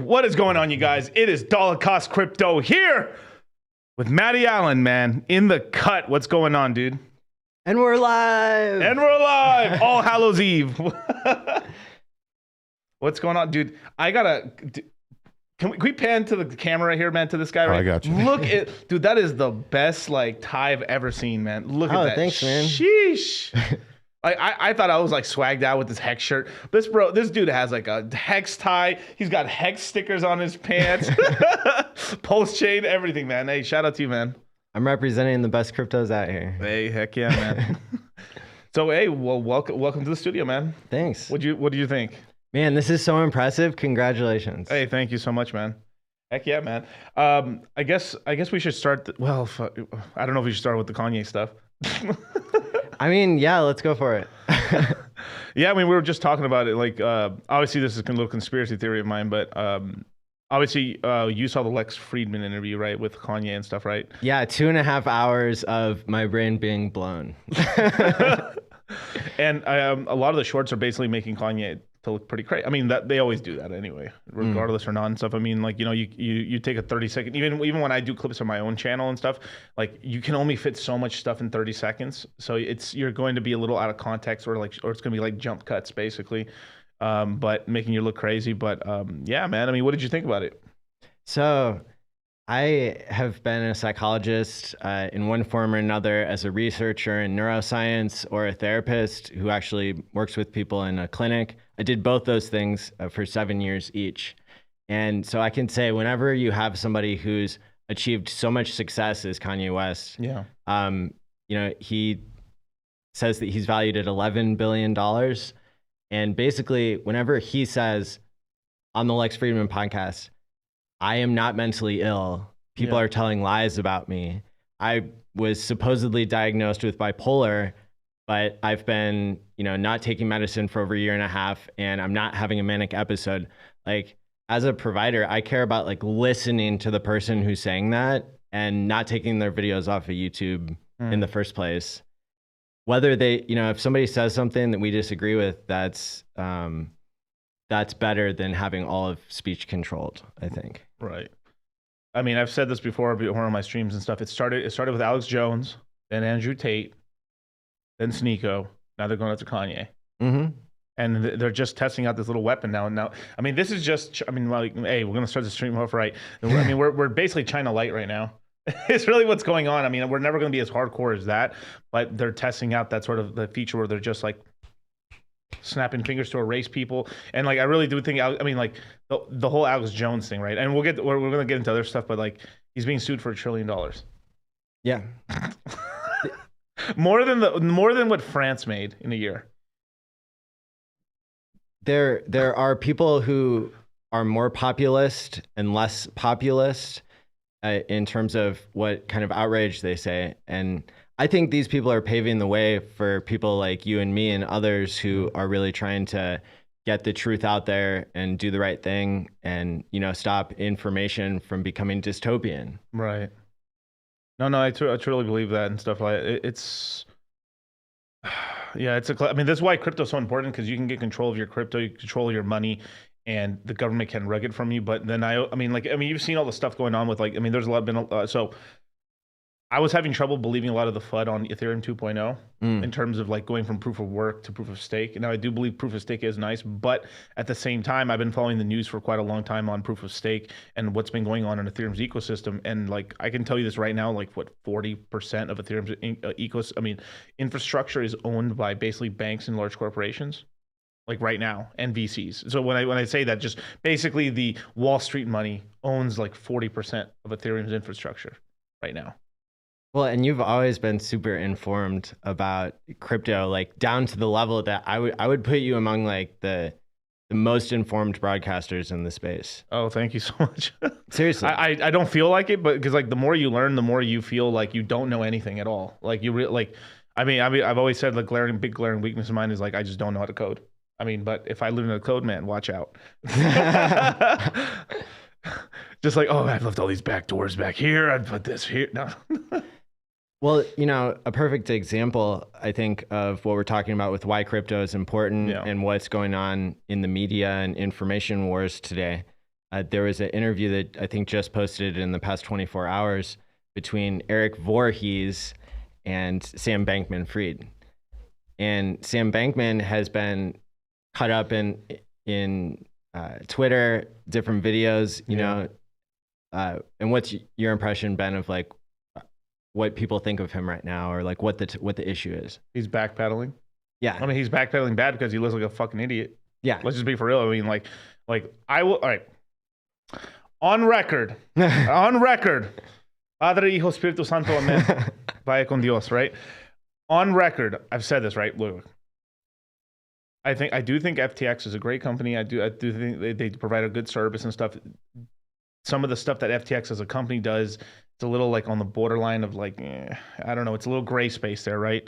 What is going on, you guys? It is Dollar Cost Crypto here with Mati Allin, man, in the cut. What's going on, dude? And we're live. And we're live. All Hallows Eve. What's going on, dude? I gotta. Can we pan to the camera here, man? To this guy, right? I got you. Look at, dude. That is the best like tie I've ever seen, man. Look at that. Thanks, man. Sheesh. I thought I was like swagged out with this hex shirt. This dude has like a hex tie. He's got hex stickers on his pants. Pulschain, everything, man. Hey, shout out to you, man. I'm representing the best cryptos out here. Hey, heck yeah, man. So, hey, well, welcome to the studio, man. Thanks. What do you think? Man, this is so impressive. Congratulations. Hey, thank you so much, man. Heck yeah, man. I guess we should start. I don't know if we should start with the Kanye stuff. I mean, yeah, let's go for it. Yeah, I mean, we were just talking about it. Like, obviously, this is a little conspiracy theory of mine, but obviously, you saw the Lex Friedman interview, right, with Kanye and stuff, right? Yeah, 2.5 hours of my brain being blown. And a lot of the shorts are basically making Kanye to look pretty crazy. I mean, that they always do that anyway, regardless or not and stuff. I mean, like, you know, you take a 30-second, even when I do clips on my own channel and stuff, like, you can only fit so much stuff in 30 seconds. So you're going to be a little out of context, or it's going to be like jump cuts basically, but making you look crazy. But yeah, man, I mean, what did you think about it? So I have been a psychologist in one form or another, as a researcher in neuroscience, or a therapist who actually works with people in a clinic. I did both those things for 7 years each. And so I can say, whenever you have somebody who's achieved so much success as Kanye West, yeah, you know, he says that he's valued at $11 billion. And basically, whenever he says on the Lex Friedman podcast, I am not mentally ill, people are telling lies about me. I was supposedly diagnosed with bipolar, but I've been, you know, not taking medicine for over 1.5 years, and I'm not having a manic episode. Like, as a provider, I care about like listening to the person who's saying that and not taking their videos off of YouTube in the first place. Whether they, you know, if somebody says something that we disagree with, that's that's better than having all of speech controlled, I think. Right. I mean, I've said this before on my streams and stuff. It started with Alex Jones, then Andrew Tate, then Sneeko. Now they're going after Kanye. Mm-hmm. And they're just testing out this little weapon now. And now, I mean, this is just, I mean, like, hey, we're going to start the stream off right. I mean, we're basically China Light right now. It's really what's going on. I mean, we're never going to be as hardcore as that, but they're testing out that sort of the feature where they're just like snapping fingers to erase people. And like, I really do think, I mean, like the whole Alex Jones thing, right? And we're going to get into other stuff, but like he's being sued for $1 trillion. Yeah. more than what France made in a year. There are people who are more populist and less populist in terms of what kind of outrage they say. And I think these people are paving the way for people like you and me and others who are really trying to get the truth out there and do the right thing and, you know, stop information from becoming dystopian. Right. No, I truly believe that and stuff like it. It's, yeah, I mean, that's why crypto is so important, because you can get control of your crypto, you control your money, and the government can rug it from you. But then I mean, you've seen all the stuff going on with like, I mean, there's a lot been, so I was having trouble believing a lot of the FUD on Ethereum 2.0 in terms of like going from proof of work to proof of stake. Now I do believe proof of stake is nice, but at the same time, I've been following the news for quite a long time on proof of stake and what's been going on in Ethereum's ecosystem. And like, I can tell you this right now, like what 40% of Ethereum's infrastructure is owned by basically banks and large corporations. Like right now, and VCs. So when I say that, just basically the Wall Street money owns like 40% of Ethereum's infrastructure right now. Well, and you've always been super informed about crypto, like down to the level that I would put you among like the most informed broadcasters in the space. Oh, thank you so much. Seriously. I don't feel like it, but because like the more you learn, the more you feel like you don't know anything at all. Like I mean, I've always said the big glaring weakness of mine is like I just don't know how to code. I mean, but if I live in a code, man, watch out. Just like, oh, I've left all these back doors back here. I'd put this here. No. Well, you know, a perfect example, I think, of what we're talking about with why crypto is important and what's going on in the media and information wars today. There was an interview that I think just posted in the past 24 hours between Eric Voorhees and Sam Bankman-Fried. And Sam Bankman has been cut up in Twitter, different videos, you know. And what's your impression, Ben, of like what people think of him right now, or like what the issue is? He's backpedaling. Yeah. I mean, he's backpedaling bad because he looks like a fucking idiot. Yeah. Let's just be for real. I mean, like I will. All right. On record. Padre, Hijo, Espíritu Santo, Amen. Vaya con Dios, right? On record, I've said this, right? Look, I do think FTX is a great company. I do think they provide a good service and stuff. Some of the stuff that FTX as a company does, it's a little like on the borderline of like, I don't know, it's a little gray space there, right?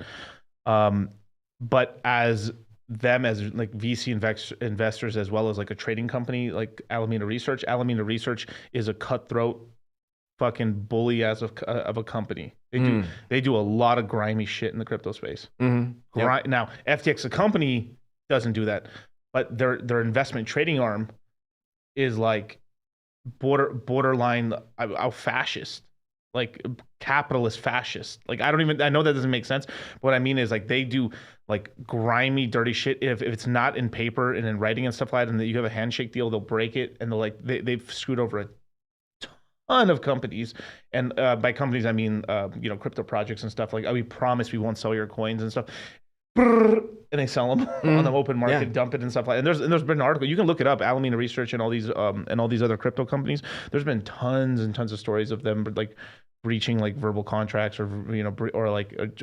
But as like VC investors, as well as like a trading company like Alameda Research is a cutthroat fucking bully as of a company. They do a lot of grimy shit in the crypto space. Mm-hmm. Yep. Now, FTX, a company, doesn't do that, but their investment trading arm is like borderline fascist, like capitalist fascist. Like I know that doesn't make sense, but what I mean is like they do like grimy, dirty shit. If it's not in paper and in writing and stuff like that, and that you have a handshake deal, they'll break it, and they've screwed over a ton of companies. And by companies, I mean crypto projects and stuff. Like, we promise we won't sell your coins and stuff. And they sell them on the open market, dump it and stuff like that. And there's been an article, you can look it up, Alameda Research and all these other crypto companies. There's been tons and tons of stories of them like breaching like verbal contracts, or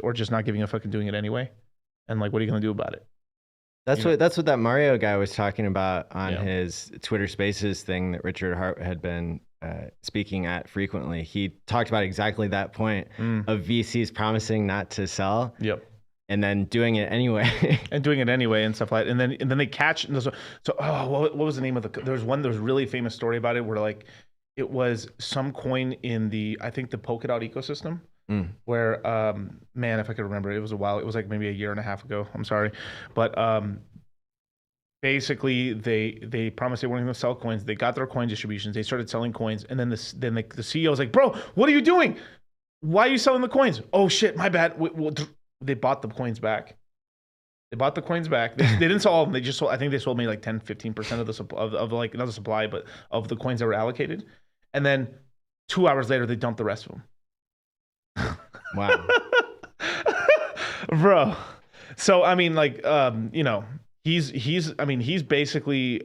or just not giving a fuck and doing it anyway. And like, what are you gonna do about it? That's what that Mario guy was talking about on his Twitter Spaces thing that Richard Hart had been speaking at frequently. He talked about exactly that point of VCs promising not to sell. Yep. And then doing it anyway. And stuff like that. And then they catch. What was the name of there was a really famous story about it where like it was some coin in I think the Polkadot ecosystem where, man, if I could remember, it was a while. It was like maybe a year and a half ago. I'm sorry. But basically they promised they weren't going to sell coins. They got their coin distributions. They started selling coins, and then the CEO was like, "Bro, what are you doing? Why are you selling the coins?" "Oh shit, my bad." They bought the coins back. They bought the coins back. They didn't sell all of them. They just sold. I think they sold maybe like 10-15% of the of like not the supply, but of the coins that were allocated. And then 2 hours later, they dumped the rest of them. Wow, bro. So I mean, like, you know, he's basically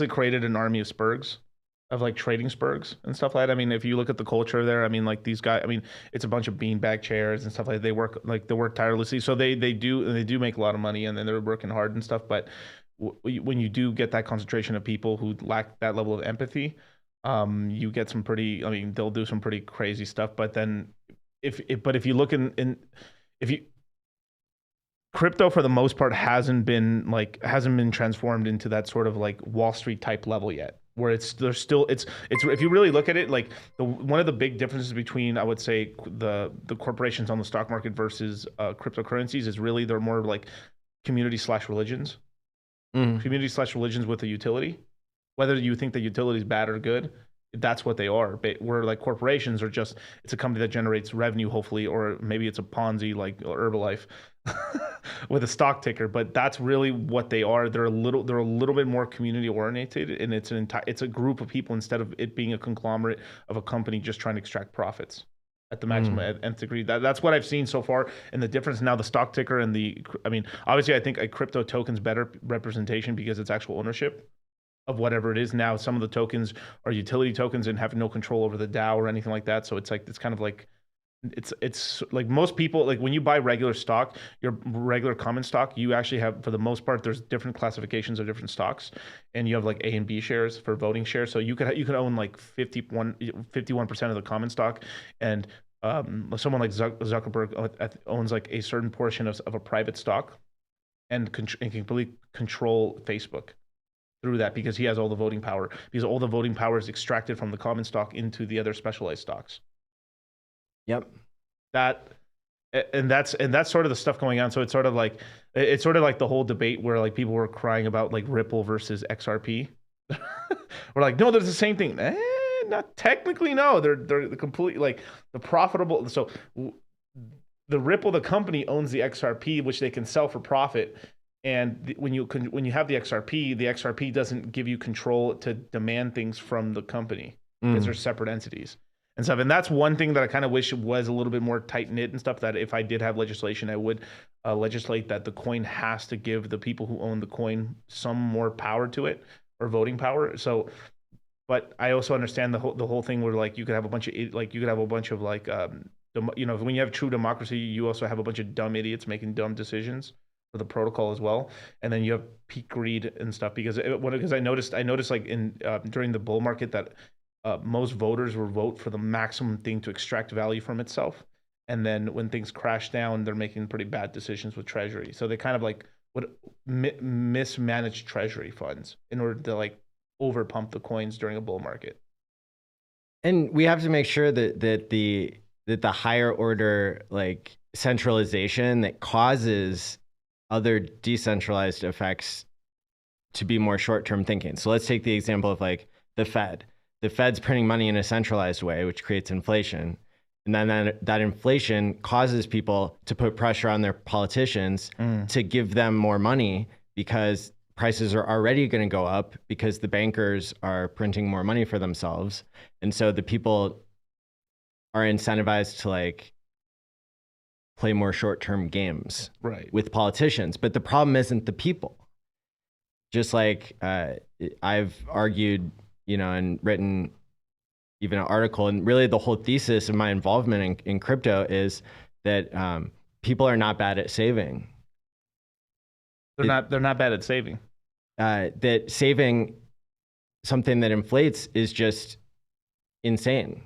created an army of spurgs, of like trading spurgs and stuff like that. I mean, if you look at the culture there, I mean, like these guys, I mean, it's a bunch of beanbag chairs and stuff like that. They work tirelessly. So they do make a lot of money, and then they're working hard and stuff. But when you do get that concentration of people who lack that level of empathy, you get some pretty, I mean, they'll do some pretty crazy stuff. But then if you look if you, crypto for the most part hasn't been transformed into that sort of like Wall Street type level yet, where it's if you really look at it, like one of the big differences between, I would say, the corporations on the stock market versus cryptocurrencies is really they're more like community/religions. Community/religions with a utility. Whether you think the utility is bad or good, that's what they are. Where like corporations are just, it's a company that generates revenue, hopefully, or maybe it's a Ponzi like Herbalife with a stock ticker. But that's really what they are. They're a little bit more community oriented, and it's a group of people instead of it being a conglomerate of a company just trying to extract profits at the maximum nth degree. That's what I've seen so far. And the difference now, the stock ticker and I mean, obviously, I think a crypto token's better representation because it's actual ownership of whatever it is. Now, some of the tokens are utility tokens and have no control over the DAO or anything like that. So it's kind of like, it's like most people, like when you buy regular stock, your regular common stock, you actually have, for the most part, there's different classifications of different stocks, and you have like A and B shares for voting shares. So you could own like 51% of the common stock, and someone like Zuckerberg owns like a certain portion of a private stock, and can completely control Facebook through that, because he has all the voting power, because all the voting power is extracted from the common stock into the other specialized stocks. Yep. That's sort of the stuff going on. So it's sort of like the whole debate where like people were crying about like Ripple versus XRP. We're like, no, they're the same thing. Not technically, no. They're completely like the profitable. So the Ripple, the company, owns the XRP, which they can sell for profit. And when you have the XRP doesn't give you control to demand things from the company, because they're separate entities and stuff. And that's one thing that I kind of wish was a little bit more tight knit and stuff, that if I did have legislation, I would legislate that the coin has to give the people who own the coin some more power to it, or voting power. So, but I also understand the whole thing where like you could have a bunch of like you know, when you have true democracy, you also have a bunch of dumb idiots making dumb decisions for the protocol as well, and then you have peak greed and stuff. Because I noticed like in during the bull market that most voters will vote for the maximum thing to extract value from itself, and then when things crash down, they're making pretty bad decisions with treasury. So they kind of like would mismanage treasury funds in order to like over pump the coins during a bull market. And we have to make sure that the higher order like centralization that causes other decentralized effects to be more short-term thinking. So let's take the example of like the Fed. The Fed's printing money in a centralized way, which creates inflation. And then that inflation causes people to put pressure on their politicians to give them more money, because prices are already going to go up because the bankers are printing more money for themselves. And so the people are incentivized to like play more short-term games with politicians. But the problem isn't the people. Just like I've argued, you know, and written even an article, and really the whole thesis of my involvement in crypto is that people are not bad at saving. They're not bad at saving. That saving something that inflates is just insane.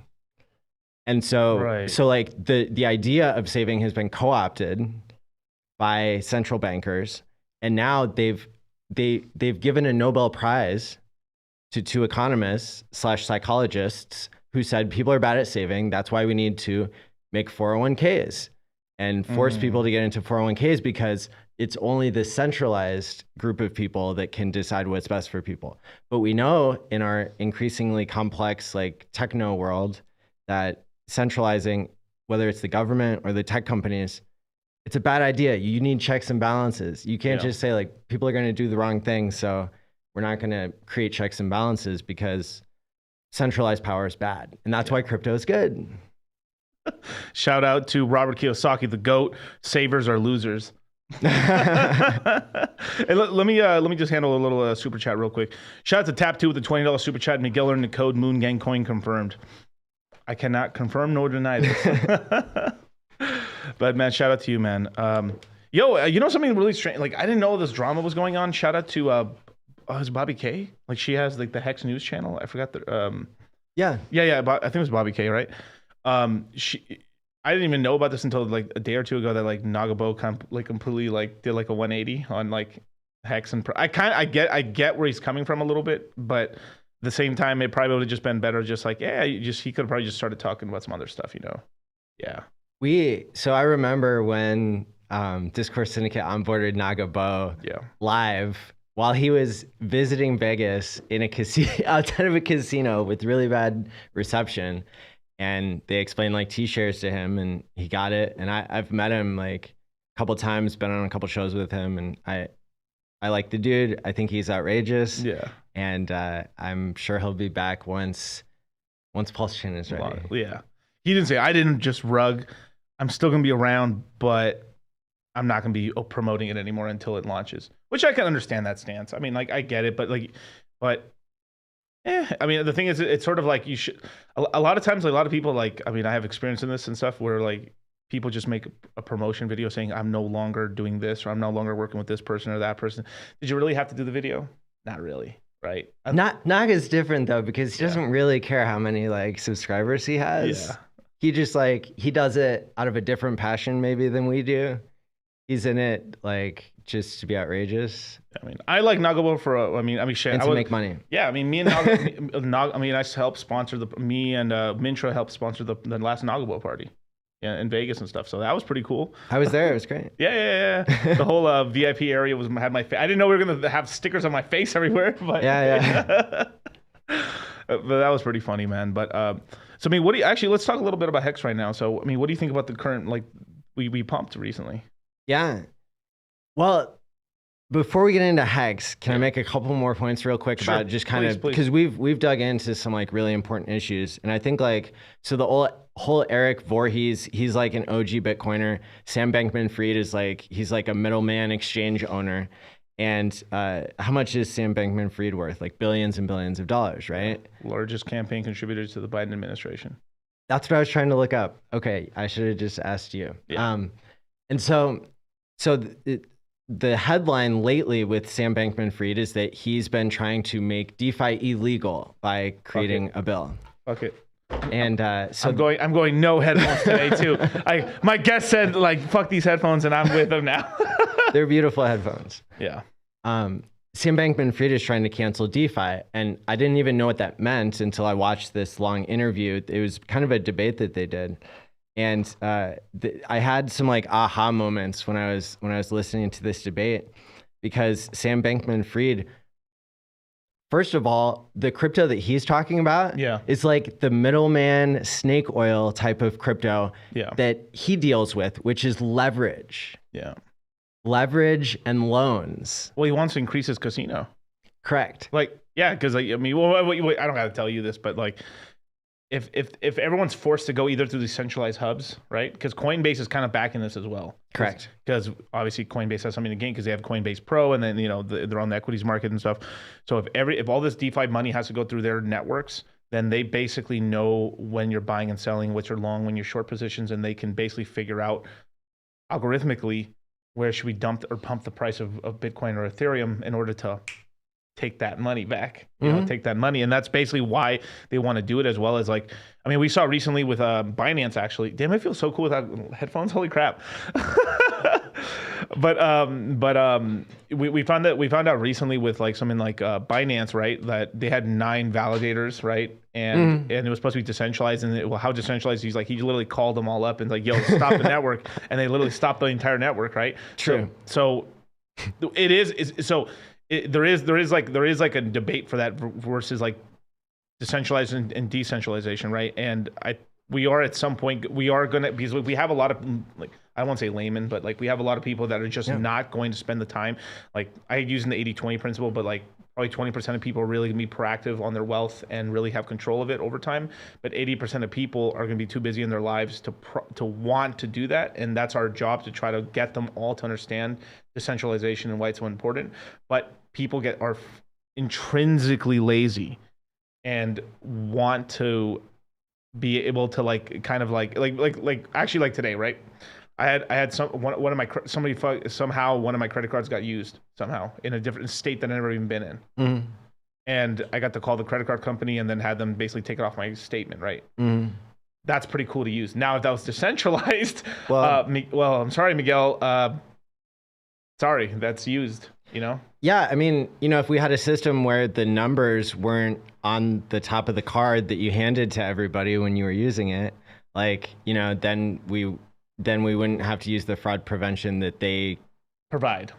And so, so like the idea of saving has been co-opted by central bankers, and now they've given a Nobel Prize to two economists / psychologists who said people are bad at saving. That's why we need to make 401ks and force people to get into 401ks, because it's only the centralized group of people that can decide what's best for people. But we know in our increasingly complex like techno world that centralizing, whether it's the government or the tech companies, it's a bad idea. You need checks and balances. You can't just say like people are going to do the wrong thing, so we're not going to create checks and balances because centralized power is bad. And that's why crypto is good. Shout out to Robert Kiyosaki, the GOAT. Savers are losers. Hey, let me just handle a little super chat real quick. Shout out to Tap 2 with the $20 super chat. Miguel earned the code Moongang coin confirmed. I cannot confirm nor deny this. But man, shout out to you, man. Yo, you know something really strange? Like I didn't know this drama was going on. Shout out to is Bobby K? Like she has like the Hex News channel. I forgot the yeah. I think it was Bobby K, right? I didn't even know about this until like a day or two ago that like Nagabo completely like did like a 180 on like Hex and I get where he's coming from a little bit, but at the same time it probably would have just been better just like he could have probably just started talking about some other stuff, you know. Yeah. So I remember when Discourse Syndicate onboarded Nagabo live while he was visiting Vegas in a casino outside of a casino with really bad reception. And they explained like T-shares to him and he got it. And I've met him like a couple times, been on a couple shows with him. And I like the dude. I think he's outrageous. Yeah. And I'm sure he'll be back once Pulschain is ready. Yeah. He didn't say, I didn't just rug. I'm still going to be around, but I'm not going to be promoting it anymore until it launches. Which I can understand that stance. I mean, like, I get it, but I mean, the thing is, it's sort of like you should. A lot of times, like, a lot of people, like, I mean, I have experience in this and stuff where, like, people just make a promotion video saying, I'm no longer doing this or I'm no longer working with this person or that person. Did you really have to do the video? Not really, right? Naga's different, though, because he doesn't really care how many, like, subscribers he has. Yeah. He just, like, he does it out of a different passion, maybe, than we do. He's in it, like, just to be outrageous. I mean, I like Nagabo for, shit. And to make money. Yeah, I mean, me and I helped sponsor me and Mintra helped sponsor the last Nagabo party in Vegas and stuff. So that was pretty cool. I was there. It was great. Yeah. The whole VIP area had my face. I didn't know we were going to have stickers on my face everywhere. But yeah. But that was pretty funny, man. But so, I mean, let's talk a little bit about Hex right now. So, I mean, what do you think about the current, like, we pumped recently? Yeah. Well, before we get into Hex, can I make a couple more points real quick about just kind of, because we've dug into some like really important issues. And I think like, so the whole Eric Voorhees, he's like an OG Bitcoiner. Sam Bankman-Fried is like, he's like a middleman exchange owner. And how much is Sam Bankman-Fried worth? Like billions and billions of dollars, right? Largest campaign contributor to the Biden administration. That's what I was trying to look up. Okay, I should have just asked you. Yeah. And so the headline lately with Sam Bankman-Fried is that he's been trying to make DeFi illegal by creating a bill. Okay. And so I'm going no headphones today too. My guest said like fuck these headphones and I'm with them now. They're beautiful headphones. Yeah. Sam Bankman-Fried is trying to cancel DeFi, and I didn't even know what that meant until I watched this long interview. It was kind of a debate that they did. And I had some like aha moments when I was listening to this debate, because Sam Bankman-Fried, first of all, the crypto that he's talking about is like the middleman snake oil type of crypto that he deals with, which is leverage. Yeah. Leverage and loans. Well, he wants to increase his casino. Correct. Like, yeah, because I mean, well, I don't got to tell you this, but like, if everyone's forced to go either through these centralized hubs, right? Because Coinbase is kind of backing this as well. Correct. Because obviously Coinbase has something to gain because they have Coinbase Pro, and then they're on the equities market and stuff. So if all this DeFi money has to go through their networks, then they basically know when you're buying and selling, what you're long, when you're short positions, and they can basically figure out algorithmically where should we dump or pump the price of Bitcoin or Ethereum in order to take that money back, take that money. And that's basically why they want to do it, as well as like, I mean, we saw recently with Binance actually, damn, I feel so cool without headphones. Holy crap. But we found out recently with like something like Binance, right, that they had 9 validators, right, and it was supposed to be decentralized, and how decentralized? He literally called them all up and like, yo, stop the network, and they literally stopped the entire network, right? True. So It is so. There is like a debate for that versus like decentralized and decentralization, right? And we are at some point we are gonna, because we have a lot of, like, I won't say laymen, but like we have a lot of people that are just not going to spend the time. Like I using the 80-20 principle, but like probably 20% of people are really gonna be proactive on their wealth and really have control of it over time. But 80% of people are gonna be too busy in their lives to want to do that, and that's our job, to try to get them all to understand decentralization and why it's so important. But people are intrinsically lazy and want to be able to like kind of like actually like today, right? I had one of my somehow one of my credit cards got used somehow in a different state that I've never even been in. Mm-hmm. And I got to call the credit card company and then had them basically take it off my statement, right? Mm-hmm. That's pretty cool to use. Now if that was decentralized, well, I'm sorry, Miguel. Sorry, that's used, you know? Yeah, I mean, you know, if we had a system where the numbers weren't on the top of the card that you handed to everybody when you were using it, like, you know, then we wouldn't have to use the fraud prevention that they provide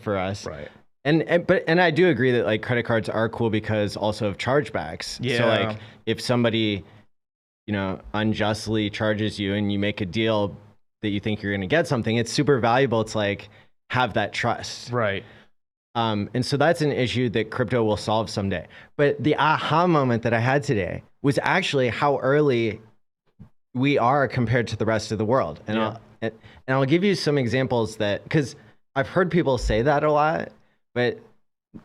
for us. Right. And I do agree that like credit cards are cool because also of chargebacks. Yeah. So like if somebody, you know, unjustly charges you and you make a deal that you think you're going to get something, it's super valuable to like have that trust. Right. And so that's an issue that crypto will solve someday. But the aha moment that I had today was actually how early we are compared to the rest of the world. And I'll give you some examples that, because I've heard people say that a lot, but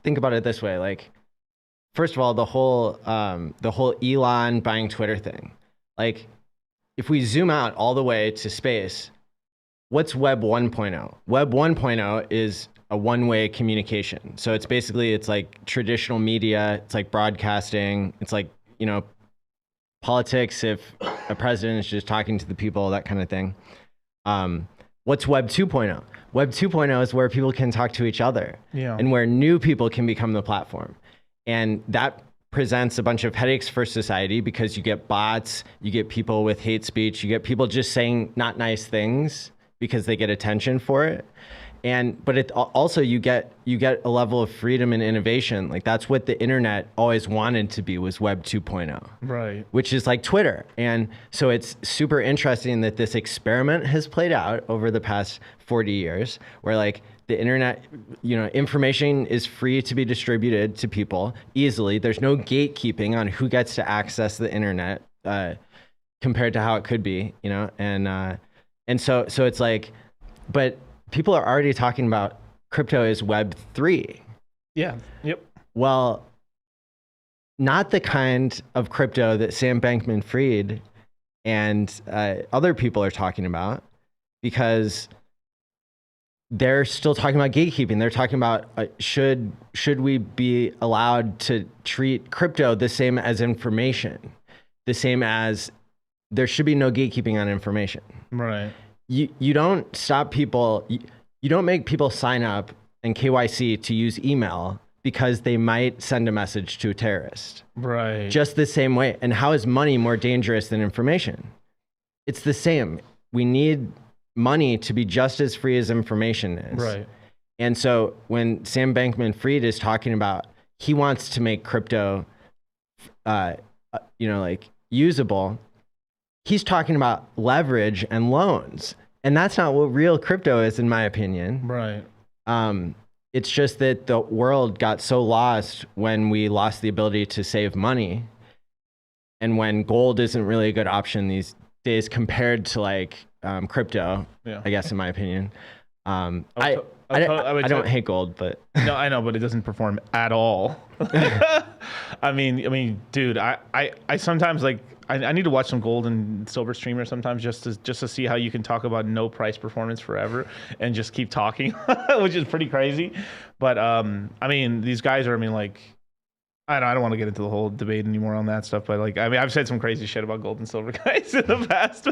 think about it this way. Like, first of all, the whole Elon buying Twitter thing. Like, if we zoom out all the way to space, what's Web 1.0? Web 1.0 is a one-way communication. So it's basically, it's like traditional media, it's like broadcasting, it's like, you know, politics if a president is just talking to the people, that kind of thing. What's Web 2.0? Web 2.0 is where people can talk to each other and where new people can become the platform. And that presents a bunch of headaches for society because you get bots, you get people with hate speech, you get people just saying not nice things because they get attention for it. But it also, you get a level of freedom and innovation. Like that's what the internet always wanted to be, was Web 2.0. Right. Which is like Twitter. And so it's super interesting that this experiment has played out over the past 40 years where like the internet, you know, information is free to be distributed to people easily. There's no gatekeeping on who gets to access the internet compared to how it could be, you know? And so it's like, but people are already talking about crypto as Web 3. Yeah. Yep. Well, not the kind of crypto that Sam Bankman-Fried and other people are talking about, because they're still talking about gatekeeping. They're talking about should we be allowed to treat crypto the same as information, the same as there should be no gatekeeping on information. Right. You don't stop people. You don't make people sign up and KYC to use email because they might send a message to a terrorist. Right. Just the same way. And how is money more dangerous than information? It's the same. We need money to be just as free as information is. Right. And so when Sam Bankman-Fried is talking about, he wants to make crypto, you know, like usable, he's talking about leverage and loans. And that's not what real crypto is, in my opinion. Right. It's just that the world got so lost when we lost the ability to save money, and when gold isn't really a good option these days compared to like crypto, I guess, in my opinion. I don't hate gold, but no, I know, but it doesn't perform at all. I mean, dude, I sometimes like I need to watch some gold and silver streamers sometimes just to see how you can talk about no price performance forever and just keep talking, which is pretty crazy. But I mean, these guys are, I mean, like, I don't want to get into the whole debate anymore on that stuff, but like, I mean, I've said some crazy shit about gold and silver guys in the past,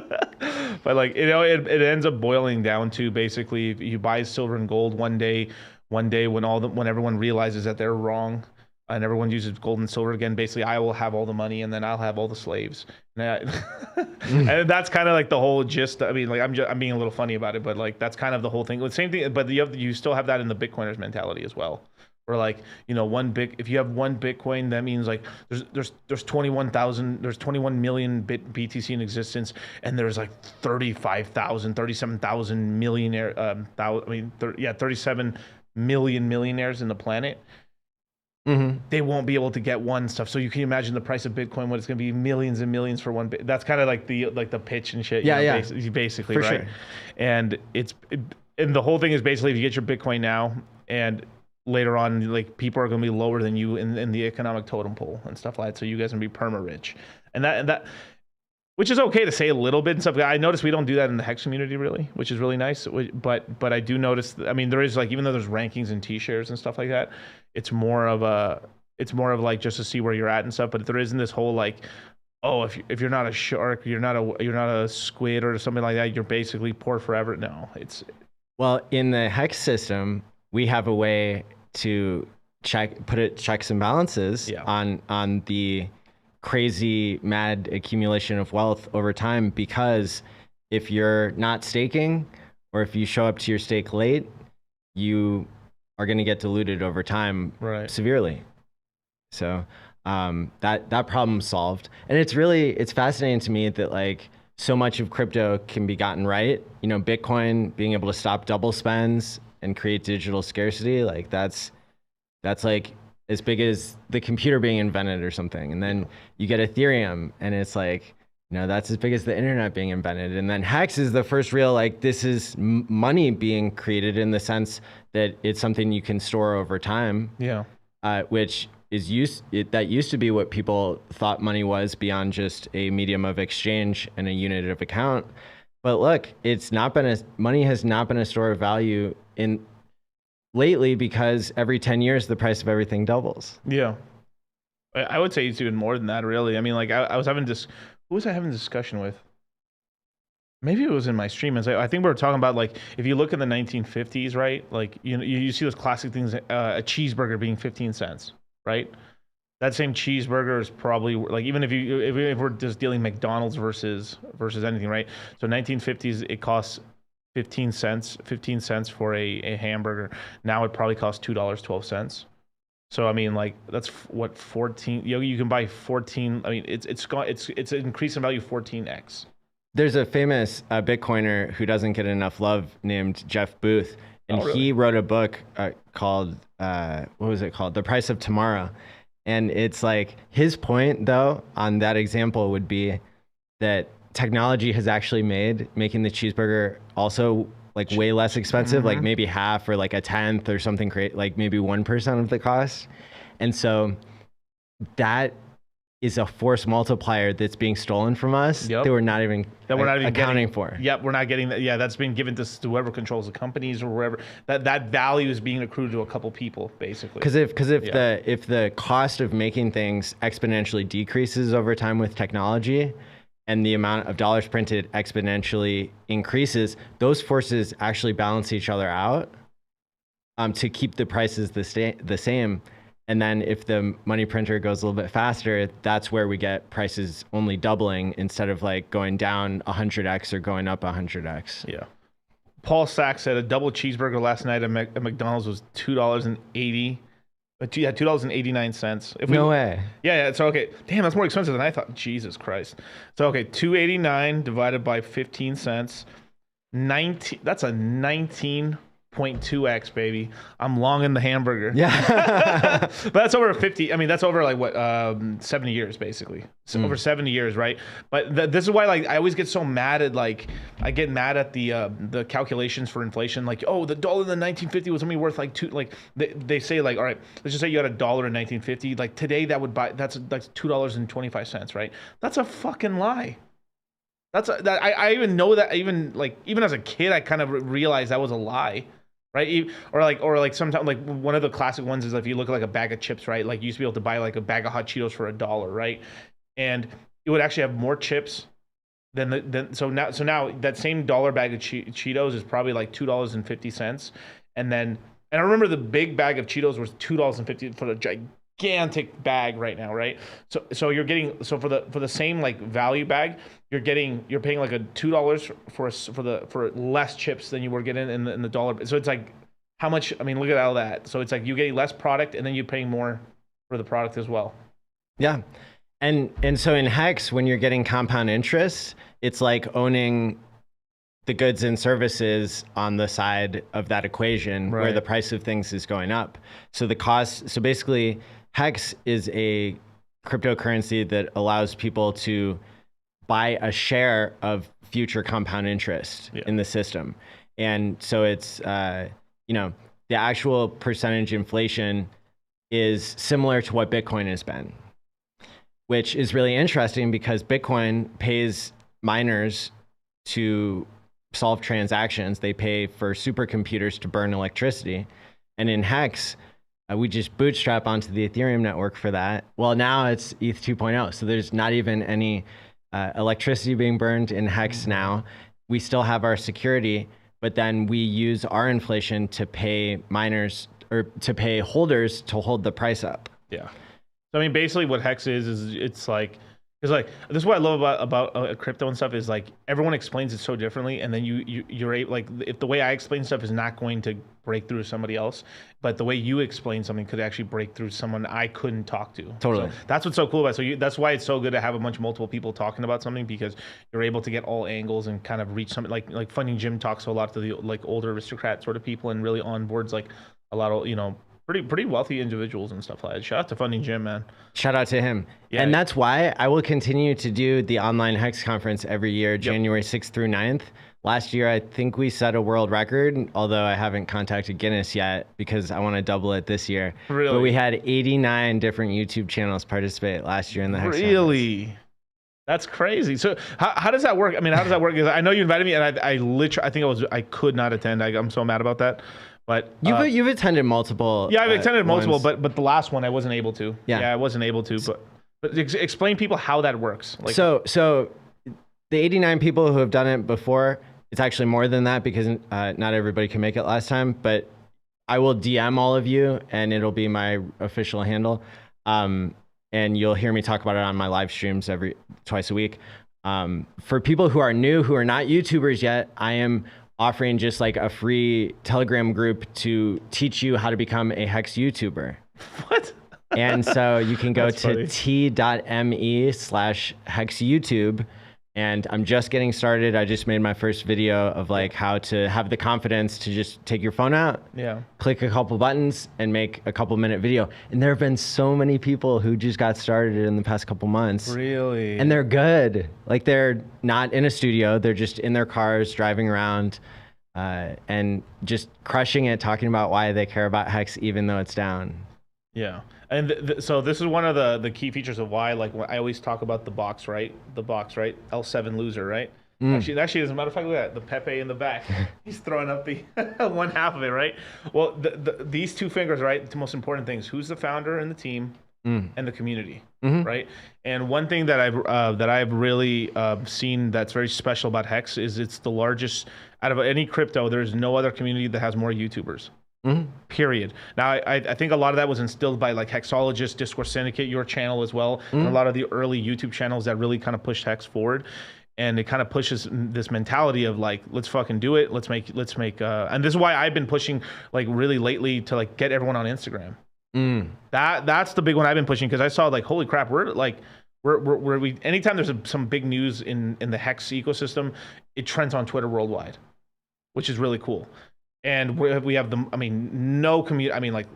but like, you know, it ends up boiling down to basically, if you buy silver and gold one day when everyone realizes that they're wrong, and everyone uses gold and silver again. Basically, I will have all the money, and then I'll have all the slaves. And that's kind of like the whole gist. I mean, like I'm being a little funny about it, but like that's kind of the whole thing. The same thing, but you still have that in the Bitcoiners mentality as well. Or like, you know, if you have one Bitcoin, that means like there's 21 million BTC in existence, and there's like 37,000 millionaire. 37 million millionaires in the planet. Mm-hmm. They won't be able to get one stuff. So you can imagine the price of Bitcoin, what it's going to be, millions and millions for one. That's kind of like the pitch and shit. Yeah, basically, for right? Sure. And and the whole thing is basically if you get your Bitcoin now and later on, like people are going to be lower than you in the economic totem pole and stuff like that. So you guys can be perma rich, and that, which is okay to say a little bit and stuff. I noticed we don't do that in the Hex community really, which is really nice. But I do notice. I mean, there is like even though there's rankings and T-shares and stuff like that, it's more of like just to see where you're at and stuff. But there isn't this whole like, oh, if you're not a shark, you're not a squid or something like that, you're basically poor forever. No, well, in the Hex system, we have a way to put checks and balances on the crazy mad accumulation of wealth over time, because if you're not staking or if you show up to your stake late, you are going to get diluted over time severely. So that problem's solved. And it's fascinating to me that like so much of crypto can be gotten right. You know, Bitcoin being able to stop double spends and create digital scarcity, like that's like as big as the computer being invented or something. And then you get Ethereum and it's like, you know, that's as big as the internet being invented. And then Hex is the first real, like this is money being created in the sense that it's something you can store over time. Yeah. Which is that used to be what people thought money was, beyond just a medium of exchange and a unit of account. But look, money has not been a store of value lately, because every 10 years the price of everything doubles. Yeah, I would say it's even more than that, really. I mean, like I was having who was I having a discussion with? Maybe it was in my stream. I think we were talking about like if you look in the 1950s, right? Like you see those classic things, a cheeseburger being 15 cents, right? That same cheeseburger is probably like, even if we're just dealing McDonald's versus anything, right? So 1950s it costs 15 cents for a hamburger. Now it probably costs $2.12. So I mean, like that's what 14. You can buy 14. I mean, it's an increase in value 14x. There's a famous Bitcoiner who doesn't get enough love named Jeff Booth, and he wrote a book called what was it called? The Price of Tomorrow. And it's like his point though on that example would be that technology has actually made making the cheeseburger also like way less expensive, like maybe half or like a tenth or something, like maybe 1% of the cost. And so that is a force multiplier that's being stolen from us that we're not even accounting for. Yep, we're not getting that. Yeah, that's been given to whoever controls the companies or wherever. That value is being accrued to a couple people, basically. Because if the cost of making things exponentially decreases over time with technology, and the amount of dollars printed exponentially increases, those forces actually balance each other out to keep the prices the same. And then if the money printer goes a little bit faster, that's where we get prices only doubling instead of like going down 100x or going up 100x. Yeah. Paul Sachs said a double cheeseburger last night at McDonald's was $2.80. Yeah, $2.89. No way. Yeah. So okay, damn, that's more expensive than I thought. Jesus Christ. So okay, $2.89 divided by 15 cents. 19. That's a 19.2x, baby. I'm long in the hamburger. Yeah. But that's over 50. I mean, that's over like what 70 years basically. So over 70 years, right? But this is why like I always get so mad at like I get mad at the calculations for inflation. Like, oh, the dollar in the 1950 was only worth like they say like, all right, let's just say you had $1 in 1950. Like today that's $2.25, right? That's a fucking lie. I even know that even as a kid I kind of realized that was a lie. Right, or like sometimes like one of the classic ones is if you look at like a bag of chips, right? Like you used to be able to buy like a bag of hot Cheetos for $1, right? And it would actually have more chips than so now that same dollar bag of Cheetos is probably like $2.50, and I remember the big bag of Cheetos was $2.50 for the gigantic bag right now, right? So you're getting, so for the same like value bag, you're paying like a $2 for less chips than you were getting in the dollar. So it's like, how much? I mean, look at all that. So it's like you getting less product and then you're paying more for the product as well. Yeah. And so in Hex, when you're getting compound interest, it's like owning the goods and services on the side of that equation, right, where the price of things is going up. So the cost, so basically Hex is a cryptocurrency that allows people to buy a share of future compound interest in the system. And so it's, you know, the actual percentage inflation is similar to what Bitcoin has been, which is really interesting because Bitcoin pays miners to solve transactions. They pay for supercomputers to burn electricity. And in Hex, we just bootstrap onto the Ethereum network for that. Well, now it's ETH 2.0. So there's not even any electricity being burned in Hex now. We still have our security, but then we use our inflation to pay miners or to pay holders to hold the price up. Yeah. So, I mean, basically what Hex is it's like, this is what I love about crypto and stuff is like everyone explains it so differently, and then you're able, like, if the way I explain stuff is not going to break through somebody else, but the way you explain something could actually break through someone I couldn't talk to. Totally. So that's what's so cool about it. So that's why it's so good to have a bunch of multiple people talking about something, because you're able to get all angles and kind of reach something like Funding Jim talks a lot to the like older aristocrat sort of people and really onboards like a lot of, you know, pretty wealthy individuals and stuff like that. Shout out to Funding Jim, man. Shout out to him. Yeah. And that's why I will continue to do the online Hex conference every year, January 6th through 9th. Last year, I think we set a world record, although I haven't contacted Guinness yet because I want to double it this year. Really? But we had 89 different YouTube channels participate last year in the Hex Really? conference. That's crazy. So how does that work? I mean, how does that work? Because I know you invited me, and I literally, I think I could not attend. I'm so mad about that. But you've attended multiple. Yeah, I've attended multiple, ones. but the last one I wasn't able to. Yeah, I wasn't able to. But explain people how that works. Like, so the 89 people who have done it before, it's actually more than that because not everybody can make it last time. But I will DM all of you, and it'll be my official handle. And you'll hear me talk about it on my live streams twice a week. For people who are new, who are not YouTubers yet, I am offering just like a free Telegram group to teach you how to become a Hex YouTuber. What? And so you can go to t.me/HexYouTube. And I'm just getting started. I just made my first video of like how to have the confidence to just take your phone out, click a couple buttons, and make a couple minute video. And there have been so many people who just got started in the past couple months. Really? And they're good. Like they're not in a studio. They're just in their cars driving around and just crushing it, talking about why they care about Hex even though it's down. Yeah. And so this is one of the key features of why, like, when I always talk about the box, right? L7 loser, right? Actually, as a matter of fact, look at that, the Pepe in the back. He's throwing up the one half of it, right? Well, these two fingers, right? The most important things: who's the founder and the team, and the community, right? And one thing that I've really seen that's very special about Hex is it's the largest out of any crypto. There's no other community that has more YouTubers. Period. Now, I think a lot of that was instilled by like Hexologist, Discourse Syndicate, your channel as well, and a lot of the early YouTube channels that really kind of pushed Hex forward. And it kind of pushes this mentality of like, let's fucking do it. Let's make. And this is why I've been pushing like really lately to like get everyone on Instagram. That's the big one I've been pushing because I saw like, holy crap, we're anytime there's some big news in the Hex ecosystem, it trends on Twitter worldwide, which is really cool. And we have no community. I mean, like,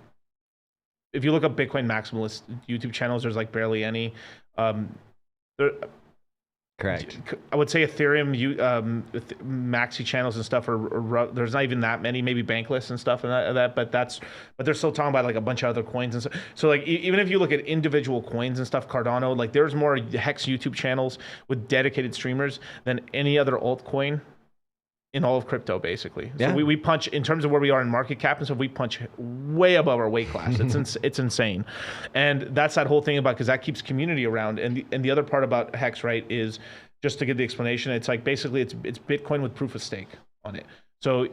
if you look up Bitcoin maximalist YouTube channels, there's like barely any. Correct. I would say Ethereum maxi channels and stuff there's not even that many, maybe Bankless and stuff and that, but they're still talking about like a bunch of other coins and so like even if you look at individual coins and stuff, Cardano, like there's more Hex YouTube channels with dedicated streamers than any other altcoin in all of crypto, basically. So we punch, in terms of where we are in market cap and stuff, we punch way above our weight class. It's insane. And that's that whole thing about, because that keeps community around. And the other part about Hex, right, is just to give the explanation, it's like basically it's Bitcoin with proof of stake on it. So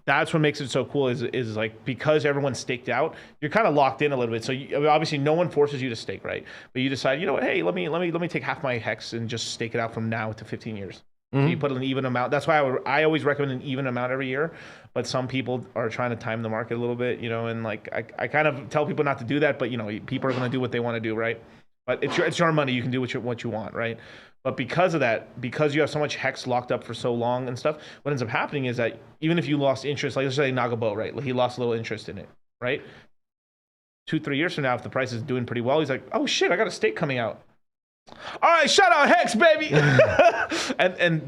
that's what makes it so cool is like, because everyone's staked out, you're kind of locked in a little bit. So obviously no one forces you to stake, right? But you decide, you know what, hey, let me take half my hex and just stake it out from now to 15 years. So you put an even amount. That's why I always recommend an even amount every year. But some people are trying to time the market a little bit, you know, and like I kind of tell people not to do that, but you know, people are going to do what they want to do, right? But it's your money. You can do what you want, right? But because of that, because you have so much hex locked up for so long and stuff, what ends up happening is that even if you lost interest, like let's say Nagabo, right? Like he lost a little interest in it, right? 2-3 years from now, if the price is doing pretty well, he's like, oh shit, I got a stake coming out. All right, shout out Hex, baby. and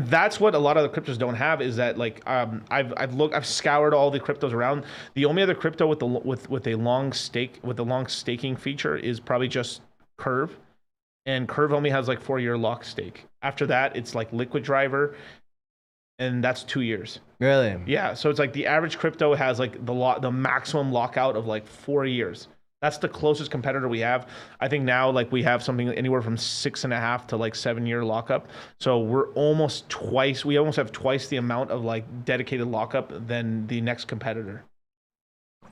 that's what a lot of the cryptos don't have, is that like I've scoured all the cryptos around. The only other crypto with a long staking feature is probably just Curve, and Curve only has like 4-year lock stake. After that, it's like Liquid Driver, and that's 2 years. Really? Yeah. So it's like the average crypto has like the maximum lockout of like 4 years. That's the closest competitor we have. I think now like we have something anywhere from 6.5 to like 7-year lockup. So we almost have twice the amount of like dedicated lockup than the next competitor.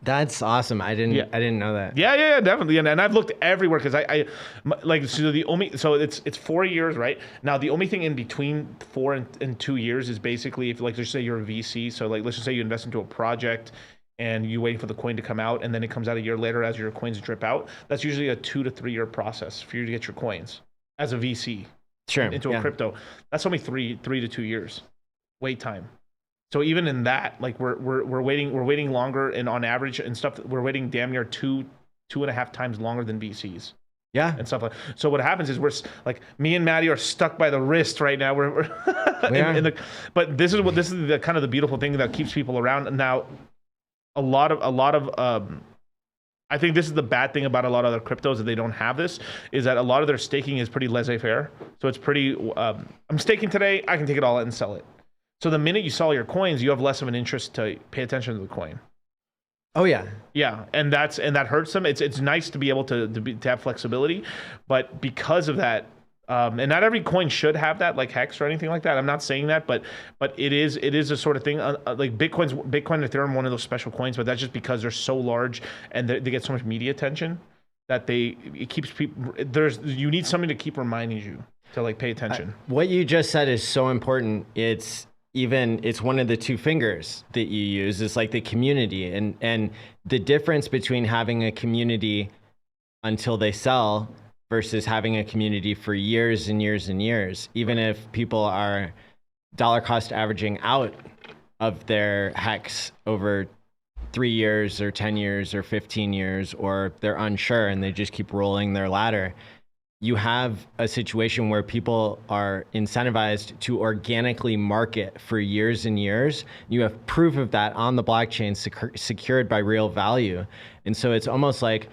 That's awesome. I didn't know that. Yeah, definitely. And I've looked everywhere because I like, so it's 4 years, right? Now the only thing in between 4 and 2 years is basically, if like let's say you're a VC, so like let's just say you invest into a project and you wait for the coin to come out, and then it comes out a year later as your coins drip out. That's usually a 2 to 3 year process for you to get your coins as a VC into a crypto. That's only 3 to 2 years wait time. So even in that, like we're waiting longer, and on average and stuff, we're waiting damn near 2.5 times longer than VCs. Yeah, and stuff like. So what happens is we're like, me and Maddie are stuck by the wrist right now. But this is the kind of the beautiful thing that keeps people around. Now, a lot of I think this is the bad thing about a lot of other cryptos, that they don't have this, is that a lot of their staking is pretty laissez-faire. So it's pretty, I'm staking today, I can take it all out and sell it. So the minute you sell your coins, you have less of an interest to pay attention to the coin. Oh yeah. Yeah, and that hurts them. It's nice to be able to have flexibility, but because of that, and not every coin should have that, like Hex or anything like that. I'm not saying that, but it is a sort of thing. Like Bitcoin and Ethereum, one of those special coins, but that's just because they're so large and they get so much media attention that it keeps people. You need something to keep reminding you to like pay attention. What you just said is so important. It's one of the two fingers that you use. It's like the community, and the difference between having a community until they sell versus having a community for years and years and years. Even if people are dollar cost averaging out of their Hex over 3 years or 10 years or 15 years, or they're unsure and they just keep rolling their ladder, you have a situation where people are incentivized to organically market for years and years. You have proof of that on the blockchain, secured by real value. And so it's almost like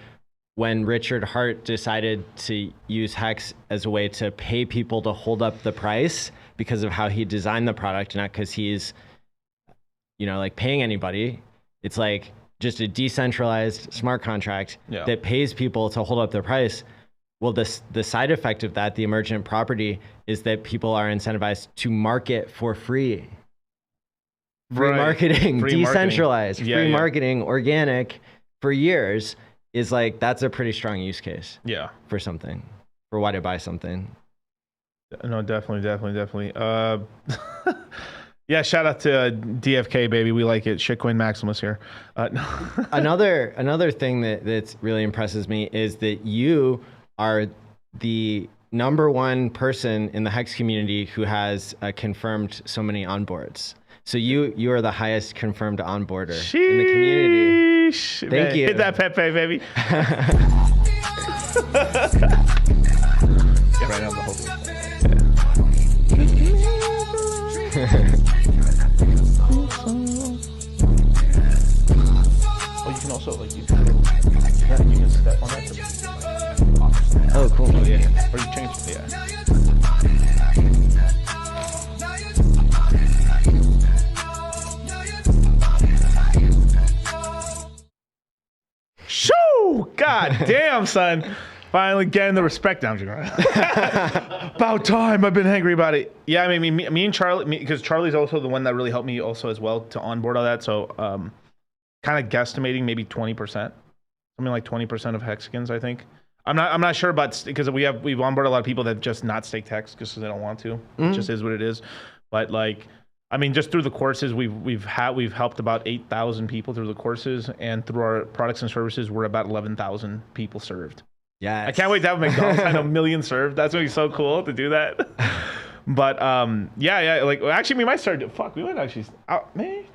when Richard Hart decided to use Hex as a way to pay people to hold up the price because of how he designed the product, not because he's, like paying anybody. It's like just a decentralized smart contract that pays people to hold up their price. Well, the side effect of that, the emergent property, is that people are incentivized to market for free. Free marketing, decentralized, free marketing, organic for years is like, that's a pretty strong use case. Yeah. For something, for why to buy something. No, definitely. Yeah, shout out to DFK, baby. We like it. Shitcoin Maximus here. No. Another thing that really impresses me is that you are the #1 person in the Hex community who has confirmed so many onboards. So you are the highest confirmed onboarder in the community. Thank you. Hit that Pepe, baby. Get right on the whole thing. Oh, you can also you can step on that. Oh, cool. Oh, yeah. Or you change it, yeah. Shoo! God damn, son. Finally getting the respect down. About time. I've been angry about it. Yeah, I mean, me and Charlie, because Charlie's also the one that really helped me also as well to onboard all that. So kind of guesstimating maybe 20%, something like 20% of Hexicans, I think. I'm not sure about, because we've onboarded a lot of people that just not stake Hex because they don't want to. It just is what it is. But like, I mean, just through the courses, we've helped about 8,000 people through the courses, and through our products and services, we're about 11,000 people served. Yeah, I can't wait to have McDonald's have a million served. That's gonna be so cool to do that. But yeah, like actually, we might start. We might actually. Man,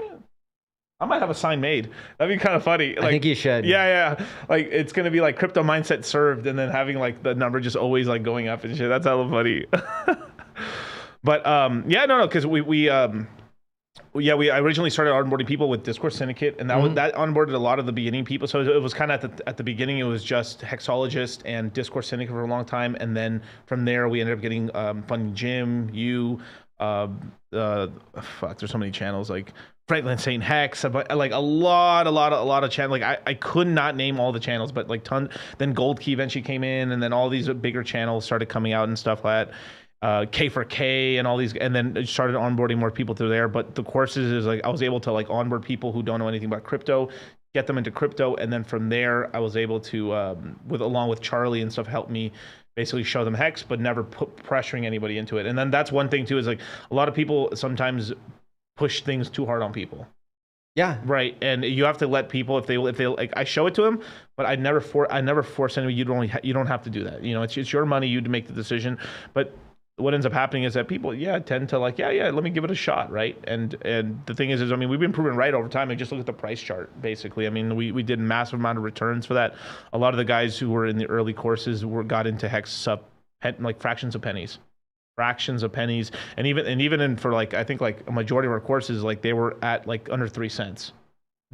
I might have a sign made. That'd be kind of funny. Like, I think you should. Yeah. Like it's gonna be like crypto mindset served, and then having like the number just always like going up and shit. That's hella funny. But yeah, no, because I originally started onboarding people with Discourse Syndicate, and that onboarded a lot of the beginning people. So it was kind of at the beginning, it was just Hexologist and Discourse Syndicate for a long time, and then from there we ended up getting Funding Jim, there's so many channels like Franklin Saint Hex, like a lot of channels. Like I could not name all the channels, but like then Gold Key eventually came in, and then all these bigger channels started coming out and stuff like that. K4K and all these, and then started onboarding more people through there. But the courses is like I was able to like onboard people who don't know anything about crypto, get them into crypto, and then from there I was able to along with Charlie and stuff, help me basically show them Hex, but never pressuring anybody into it. And then that's one thing too, is like a lot of people sometimes push things too hard on people. Yeah. Right. And you have to let people, if they like, I show it to them, but I never force anybody. You don't have to do that. You know, it's your money, you to make the decision. But what ends up happening is that people, tend to like, let me give it a shot, right? And the thing is, I mean, we've been proven right over time. Like, just look at the price chart, basically. I mean, we did a massive amount of returns for that. A lot of the guys who were in the early courses got into Hex like fractions of pennies, and even for like, I think like a majority of our courses, like they were at like under 3 cents.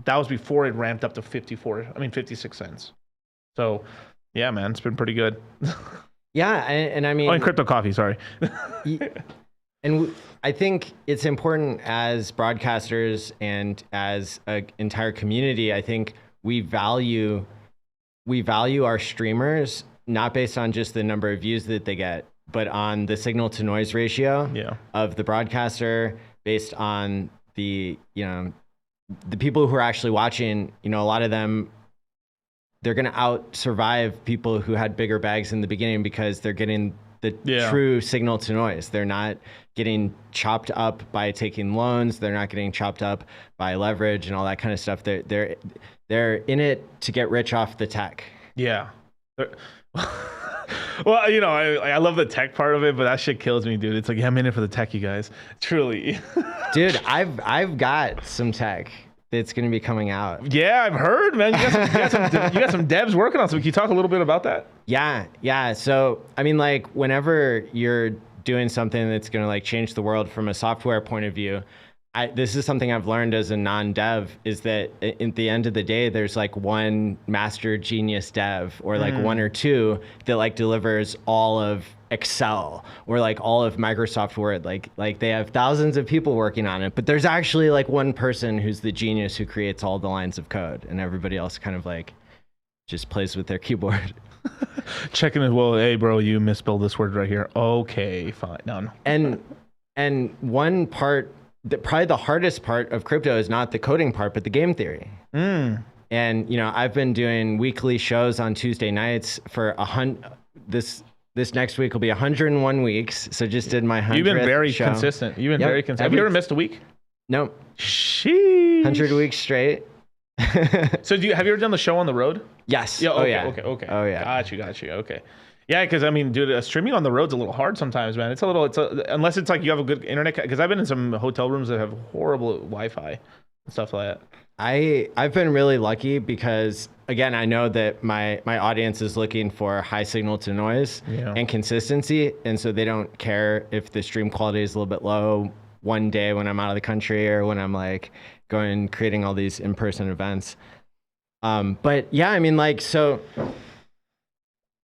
That was before it ramped up to 56 cents. So yeah, man, it's been pretty good. Yeah, and I mean... and crypto coffee, sorry. And I think it's important as broadcasters and as an entire community, I think we value our streamers, not based on just the number of views that they get, but on the signal to noise ratio of the broadcaster, based on the people who are actually watching. You know, a lot of them, they're going to out survive people who had bigger bags in the beginning because they're getting the true signal to noise. They're not getting chopped up by taking loans. They're not getting chopped up by leverage and all that kind of stuff. They're in it to get rich off the tech. Yeah. Well, you know, I love the tech part of it, but that shit kills me, dude. It's like, I'm in it for the tech, you guys. Truly. Dude, I've got some tech that's going to be coming out. Yeah, I've heard, man. You got some devs working on something. Can you talk a little bit about that? Yeah. So, I mean, like, whenever you're doing something that's going to like change the world from a software point of view, this is something I've learned as a non-dev, is that at the end of the day, there's like one master genius dev, or like one or two that like delivers all of Excel or like all of Microsoft Word. Like they have thousands of people working on it, but there's actually like one person who's the genius who creates all the lines of code, and everybody else kind of like just plays with their keyboard. Checking as well. Hey, bro, you misspelled this word right here. Okay, fine. No. And one part, probably the hardest part of crypto is not the coding part, but the game theory. And, you know, I've been doing weekly shows on Tuesday nights for this next week will be 101 weeks. So just did my 100th. You've been very consistent. Very consistent. Have you ever missed a week? No. Sheesh. 100 weeks straight. So have you ever done the show on the road? Yes. Yeah. Okay. Okay. Oh yeah. Got you. Okay. Yeah, because I mean, dude, streaming on the road's a little hard sometimes, man. Unless it's like you have a good internet. Because I've been in some hotel rooms that have horrible Wi-Fi and stuff like that. I've been really lucky because, again, I know that my audience is looking for high signal to noise and consistency, and so they don't care if the stream quality is a little bit low one day when I'm out of the country or when I'm like creating all these in-person events. But yeah, I mean, like, so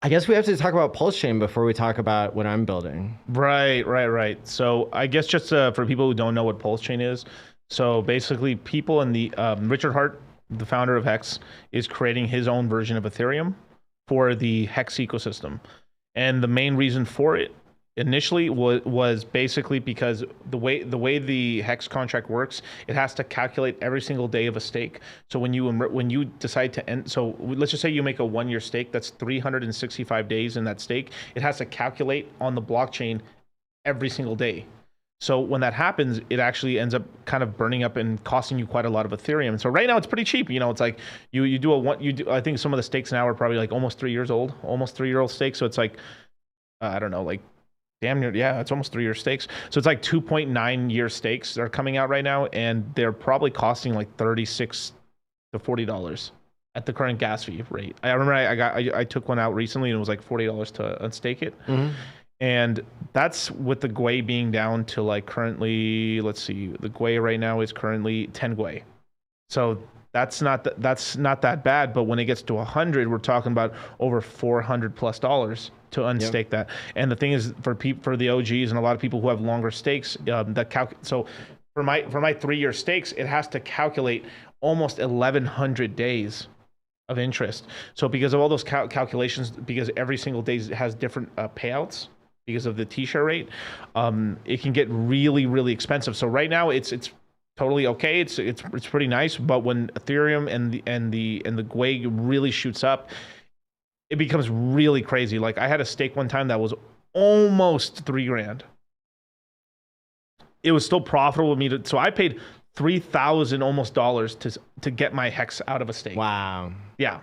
I guess we have to talk about Pulschain before we talk about what I'm building. Right. So I guess just for people who don't know what Pulschain is, so basically people in the Richard Hart, the founder of Hex, is creating his own version of Ethereum. for the Hex ecosystem. And the main reason for it initially was basically because the way the Hex contract works, it has to calculate every single day of a stake. So when you decide to end, so let's just say you make a 1-year stake, that's 365 days in that stake. It has to calculate on the blockchain every single day. So when that happens, it actually ends up kind of burning up and costing you quite a lot of Ethereum. So right now it's pretty cheap. You know, it's like you do I think some of the stakes now are probably like almost 3-year-old stakes. So it's like I don't know, like damn near, yeah, it's almost 3-year stakes. So it's like 2.9-year stakes that are coming out right now, and they're probably costing like $36 to $40 at the current gas fee rate. I remember I took one out recently and it was like $40 to unstake it. Mm-hmm. And that's with the Gwei being down to like currently, let's see, the Gwei right now is currently 10 Gwei. So that's not that bad. But when it gets to 100, we're talking about over $400+ to unstake that. And the thing is, for the OGs and a lot of people who have longer stakes, so for my 3-year stakes, it has to calculate almost 1,100 days of interest. So because of all those calculations, because every single day has different payouts, because of the t-shirt rate, it can get really, really expensive. So right now it's totally okay. It's pretty nice. But when Ethereum and the Gwei really shoots up, it becomes really crazy. Like I had a stake one time that was almost $3,000. It was still profitable with me so I paid $3,000 almost to get my Hex out of a stake. Wow. Yeah.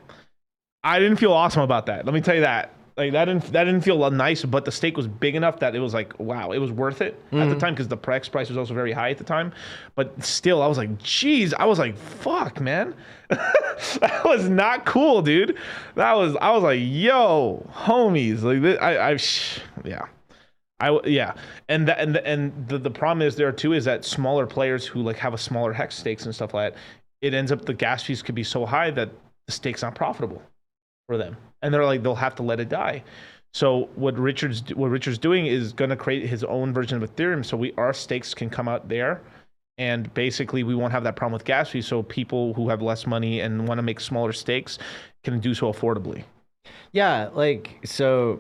I didn't feel awesome about that. Let me tell you that. Like that didn't feel nice, but the stake was big enough that it was like, wow, it was worth it at the time because the price was also very high at the time. But still, I was like, geez, I was like, fuck, man, that was not cool, dude. I was like, yo, homies, like this, yeah. And the problem is there too is that smaller players who like have a smaller Hex stakes and stuff like that, it ends up the gas fees could be so high that the stake's not profitable for them, and they'll have to let it die. So what Richard's doing is going to create his own version of Ethereum, so our stakes can come out there, and basically we won't have that problem with gas fees. So people who have less money and want to make smaller stakes can do so affordably. Yeah, like so.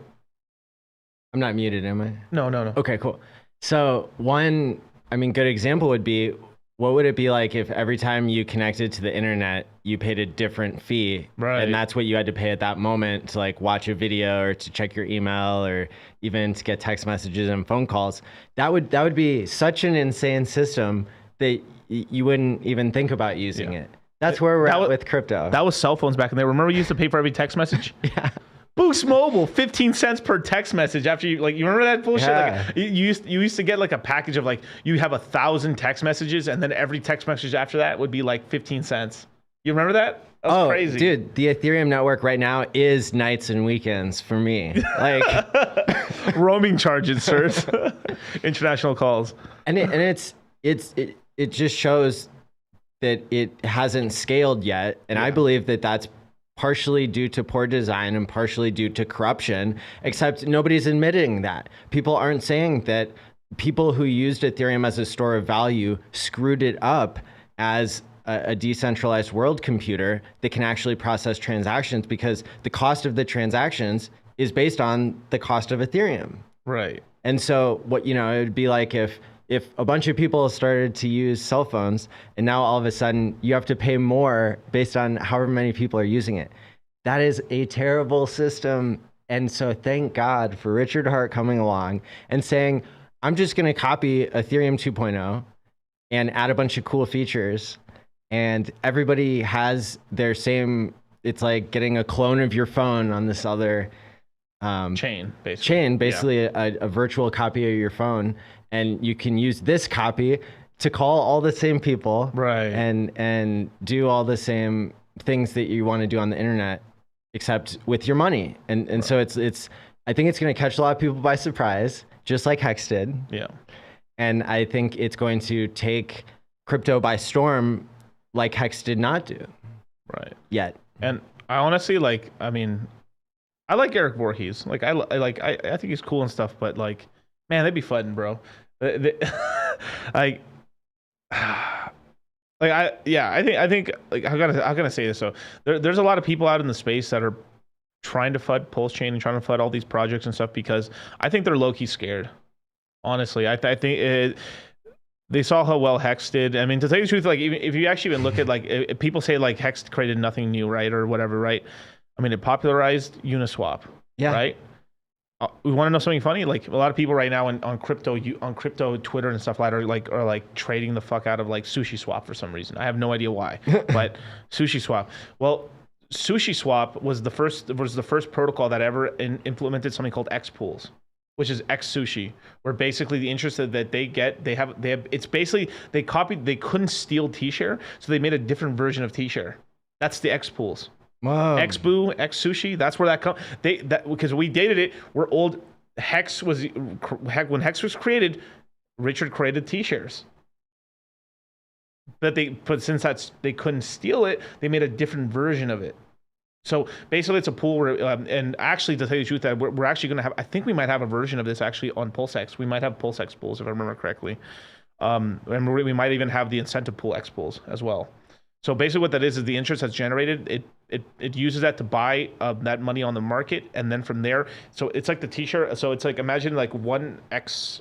I'm not muted, am I? No. Okay, cool. So one, good example would be, what would it be like if every time you connected to the internet, you paid a different fee, right? And that's what you had to pay at that moment to like watch a video or to check your email or even to get text messages and phone calls. That would be such an insane system that you wouldn't even think about using it. That's where we're at with crypto. That was cell phones back in there. Remember we used to pay for every text message? Yeah. Boost Mobile, 15 cents per text message after you remember that bullshit? Yeah. Like you used to get like a package of like you have 1,000 text messages and then every text message after that would be like 15 cents. You remember that? That was crazy. Dude, the Ethereum network right now is nights and weekends for me. Like roaming charges, sirs. International calls. And it just shows that it hasn't scaled yet, and I believe that that's partially due to poor design and partially due to corruption, except nobody's admitting that. People aren't saying that people who used Ethereum as a store of value screwed it up as a decentralized world computer that can actually process transactions, because the cost of the transactions is based on the cost of Ethereum. Right. And so what, it would be like if a bunch of people started to use cell phones and now all of a sudden you have to pay more based on however many people are using it. That is a terrible system. And so thank God for Richard Hart coming along and saying, I'm just going to copy Ethereum 2.0 and add a bunch of cool features. And everybody has their same, it's like getting a clone of your phone on this other chain, basically. A virtual copy of your phone. And you can use this copy to call all the same people, right? And do all the same things that you want to do on the internet, except with your money. And right. So it's I think it's going to catch a lot of people by surprise, just like Hex did. Yeah. And I think it's going to take crypto by storm, like Hex did not do. Right. Yet. And I honestly I like Eric Voorhees. Like I think he's cool and stuff, but like, man, they'd be fun, bro. I think like how can I say this? So there's a lot of people out in the space that are trying to FUD Pulschain and trying to FUD all these projects and stuff because I think they're low-key scared. Honestly, I think they saw how well Hex did. I mean, to tell you the truth, like if you actually even look at like people say like Hex created nothing new, right, or whatever, right? I mean, it popularized Uniswap, right? We want to know something funny? Like a lot of people right now on crypto Twitter and stuff like that are like trading the fuck out of like Sushi Swap for some reason. I have no idea why, but Sushi Swap. Well, Sushi Swap was the first protocol that ever implemented something called X pools, which is X Sushi, where basically the interest that they have it's basically they couldn't steal T-share, so they made a different version of T-share. That's the X pools. Wow. Xboo, X Sushi, that's where that comes. Because we dated it. We're old. When Hex was created, Richard created T-shares. But since they couldn't steal it, they made a different version of it. So basically, it's a pool where, and actually, to tell you the truth, that we're actually going to have. I think we might have a version of this actually on PulseX. We might have PulseX pools if I remember correctly, and we might even have the incentive pool X pools as well. So basically, what that is the interest that's generated. It uses that to buy that money on the market, and then from there, so it's like the T-shirt. So it's like imagine like 1x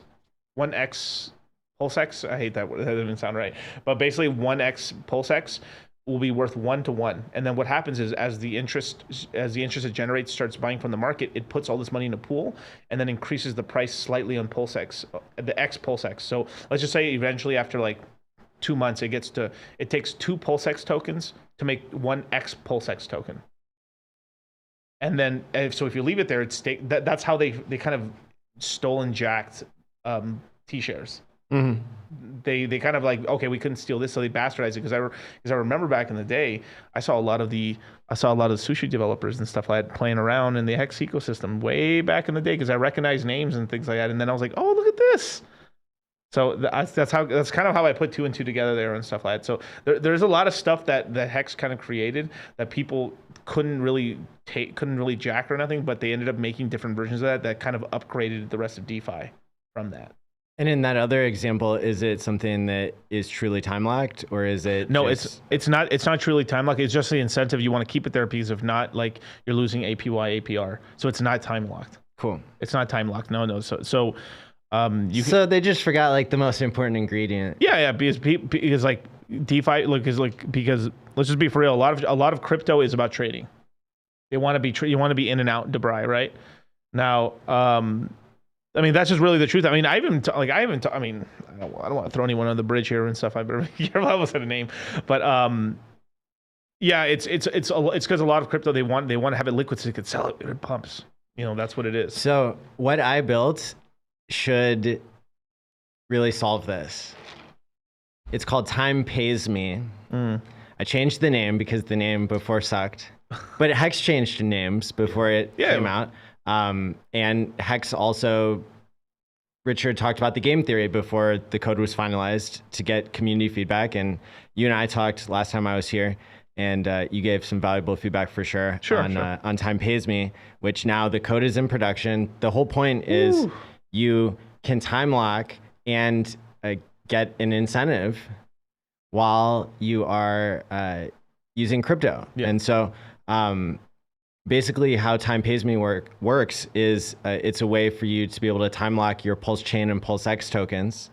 PulseX. I hate that word. That doesn't even sound right. But basically, 1x PulseX will be worth 1 to 1. And then what happens is as the interest it generates starts buying from the market, it puts all this money in a pool and then increases the price slightly on PulseX, the X PulseX. So let's just say eventually after like 2 months, it takes 2 PulseX tokens to make 1 X PulseX token. And then so if you leave it there, that's how they kind of stole and jacked T-shares. Mm-hmm. They kind of like, okay, we couldn't steal this, so they bastardized it. Because I remember back in the day, I saw a lot of the sushi developers and stuff like that playing around in the Hex ecosystem way back in the day, because I recognized names and things like that. And then I was like, oh, look at this. So that's kind of how I put 2 and 2 together there and stuff like that. So there's a lot of stuff that Hex kind of created that people couldn't really jack or nothing, but they ended up making different versions of that kind of upgraded the rest of DeFi from that. And in that other example, is it something that is truly time locked, or is it? No, it's not truly time locked. It's just the incentive. You want to keep it there because if not, like you're losing APY, APR. So it's not time locked. Cool. It's not time locked. No. So they just forgot like the most important ingredient. Yeah, because like DeFi, because let's just be for real. A lot of crypto is about trading. You want to be in and out, Debray, right? Now, I mean, that's just really the truth. I mean, I don't want to throw anyone on the bridge here and stuff. I almost said a name, but yeah, it's because a lot of crypto they want to have it liquid so they could sell it. It pumps. That's what it is. So what I built should really solve this. It's called Time Pays Me. I changed the name because the name before sucked, but Hex changed names before it came out. And Hex also, Richard talked about the game theory before the code was finalized to get community feedback. And you and I talked last time I was here, and you gave some valuable feedback for sure, on Time Pays Me, which now the code is in production. The whole point is you can time lock and get an incentive while you are using crypto. Yeah. And so basically how Time Pays Me works is it's a way for you to be able to time lock your Pulschain and PulseX tokens.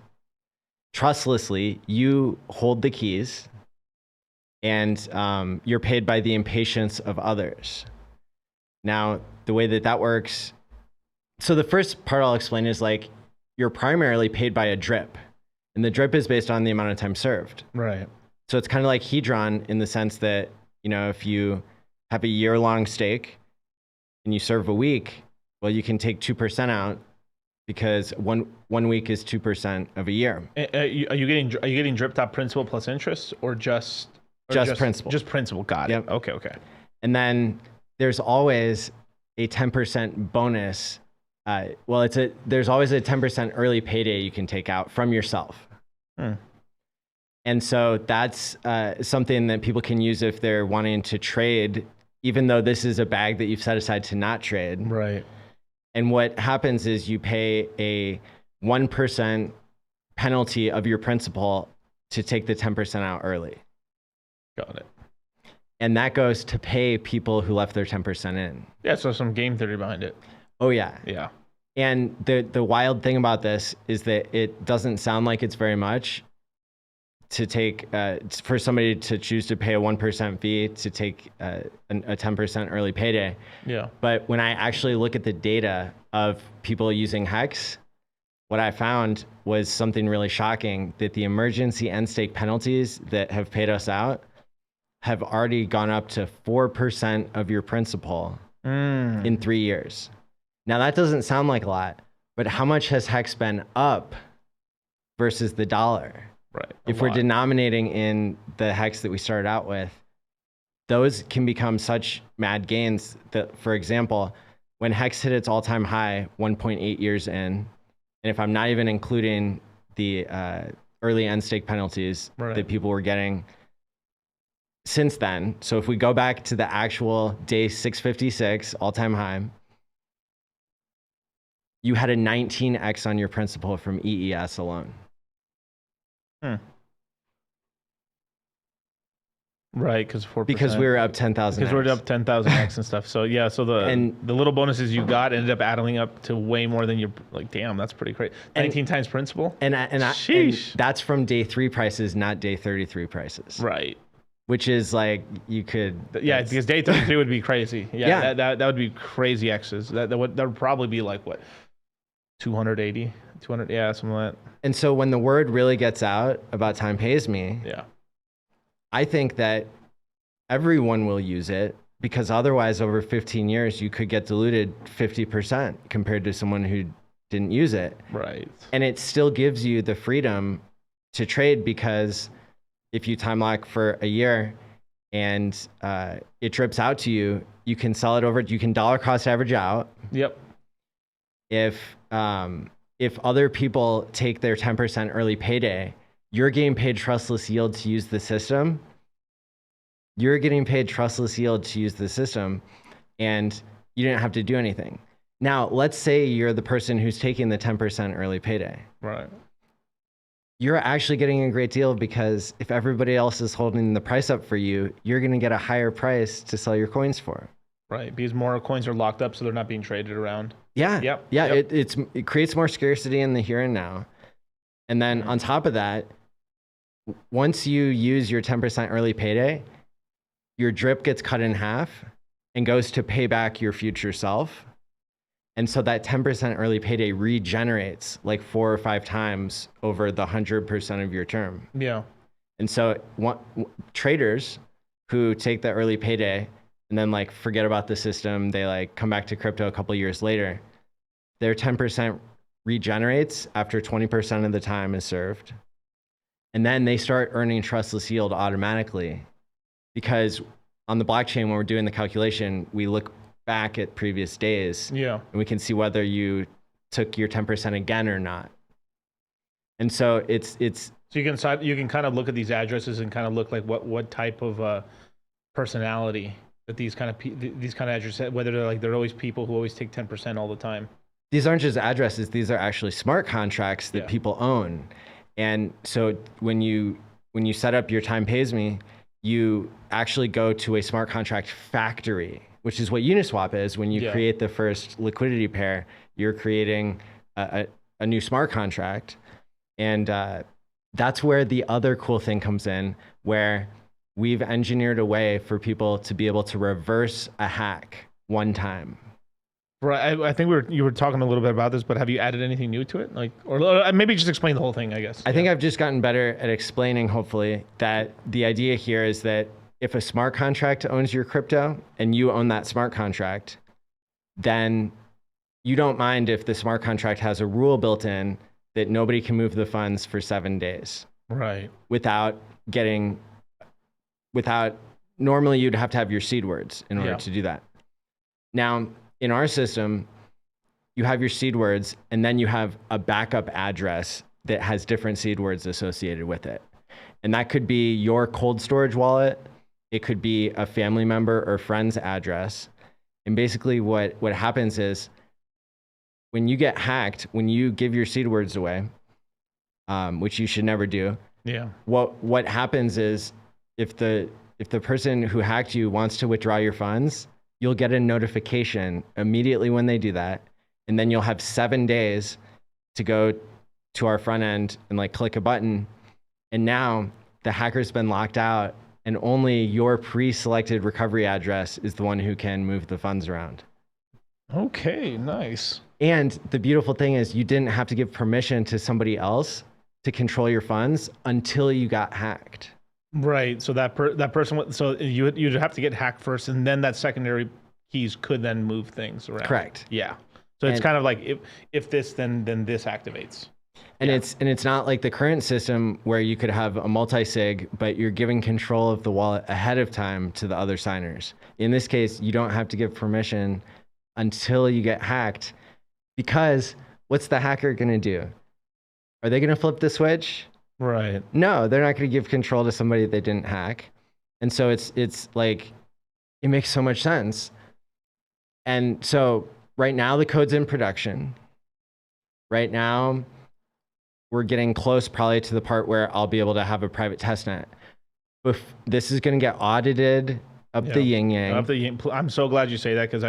Trustlessly, you hold the keys, and you're paid by the impatience of others. Now, the way that works, so the first part I'll explain is like you're primarily paid by a drip, and the drip is based on the amount of time served. Right. So it's kind of like Hedron in the sense that, if you have a year-long stake and you serve a week, well, you can take 2% out because one week is 2% of a year. Are you getting dripped out principal plus interest, or just principal? Just principal. Got it. Yep. Okay. And then there's always a 10% bonus. There's always a 10% early payday you can take out from yourself. And so that's something that people can use if they're wanting to trade, even though this is a bag that you've set aside to not trade. Right. And what happens is you pay a 1% penalty of your principal to take the 10% out early. Got it. And that goes to pay people who left their 10% in. Yeah, so some game theory behind it. Oh yeah. Yeah. And the wild thing about this is that it doesn't sound like it's very much to take for somebody to choose to pay a 1% fee to take a 10% early payday. Yeah. But when I actually look at the data of people using Hex, what I found was something really shocking, that the emergency end stake penalties that have paid us out have already gone up to 4% of your principal in 3 years. Now that doesn't sound like a lot, but how much has Hex been up versus the dollar? Right. If we're denominating in the Hex that we started out with, those can become such mad gains that, for example, when Hex hit its all-time high 1.8 years in, and if I'm not even including the early end stake penalties that people were getting since then. So if we go back to the actual day 656 all-time high, you had a 19x on your principal from EES alone. Right, because 4%. Because we were up 10,000. Because we're up 10,000x and stuff. So yeah, so the little bonuses you got ended up adding up to way more than you're like. Damn, that's pretty crazy. 19 times principal. And that's from day 3 prices, not day 33 prices. Right. Which is like you could. Yeah, because day 33 would be crazy. Yeah, that would be crazy X's. That would probably be like what, 280, 200. Yeah, something like that. And so when the word really gets out about Time Pays Me, yeah, I think that everyone will use it, because otherwise over 15 years, you could get diluted 50% compared to someone who didn't use it. Right. And it still gives you the freedom to trade, because if you time lock for a year and it drips out to you, you can sell it over, you can dollar cost average out. Yep. If other people take their 10% early payday, you're getting paid trustless yield to use the system. You're getting paid trustless yield to use the system, and you didn't have to do anything. Now, let's say you're the person who's taking the 10% early payday. Right. You're actually getting a great deal, because if everybody else is holding the price up for you, you're going to get a higher price to sell your coins for. Right, because more coins are locked up, so they're not being traded around. Yeah. Yep. Yeah. Yep. It creates more scarcity in the here and now. And then on top of that, once you use your 10% early payday, your drip gets cut in half and goes to pay back your future self. And so that 10% early payday regenerates like 4 or 5 times over the 100% of your term. Yeah. And so traders who take the early payday and then like forget about the system, they like come back to crypto a couple years later, their 10% regenerates after 20% of the time is served. And then they start earning trustless yield automatically, because on the blockchain, when we're doing the calculation, we look back at previous days, and we can see whether you took your 10% again or not. And so it's so you can kind of look at these addresses and kind of look like what type of personality that these kind of addresses, whether they're always people who always take 10% all the time. These aren't just addresses; these are actually smart contracts that people own. And so when you set up your Time Pays Me, you actually go to a smart contract factory, which is what Uniswap is. When you create the first liquidity pair, you're creating a new smart contract. And that's where the other cool thing comes in, where we've engineered a way for people to be able to reverse a hack one time. Right. I think you were talking a little bit about this, but have you added anything new to it? Like, or maybe just explain the whole thing, I guess. I think I've just gotten better at explaining, hopefully, that the idea here is that if a smart contract owns your crypto and you own that smart contract, then you don't mind if the smart contract has a rule built in that nobody can move the funds for 7 days. Right. Normally you'd have to have your seed words in order to do that. Now, in our system, you have your seed words, and then you have a backup address that has different seed words associated with it. And that could be your cold storage wallet. It could be a family member or friend's address. And basically what happens is when you get hacked, when you give your seed words away, which you should never do. Yeah. What happens is if the if the person who hacked you wants to withdraw your funds, you'll get a notification immediately when they do that. And then you'll have 7 days to go to our front end and like click a button. And now the hacker's been locked out and only your pre-selected recovery address is the one who can move the funds around. Okay, nice. And the beautiful thing is you didn't have to give permission to somebody else to control your funds until you got hacked. Right. So that person, so you'd have to get hacked first, and then that secondary keys could then move things around. Correct. Yeah. So it's kind of like if this, then this activates. And it's not like the current system where you could have a multi-sig, but you're giving control of the wallet ahead of time to the other signers. In this case, you don't have to give permission until you get hacked, because what's the hacker going to do? Are they going to flip the switch? Right. No, they're not going to give control to somebody they didn't hack. And so it's like, it makes so much sense. And so right now the code's in production. Right now we're getting close probably to the part where I'll be able to have a private testnet. This is going to get audited up the yin yang. I'm so glad you say that, because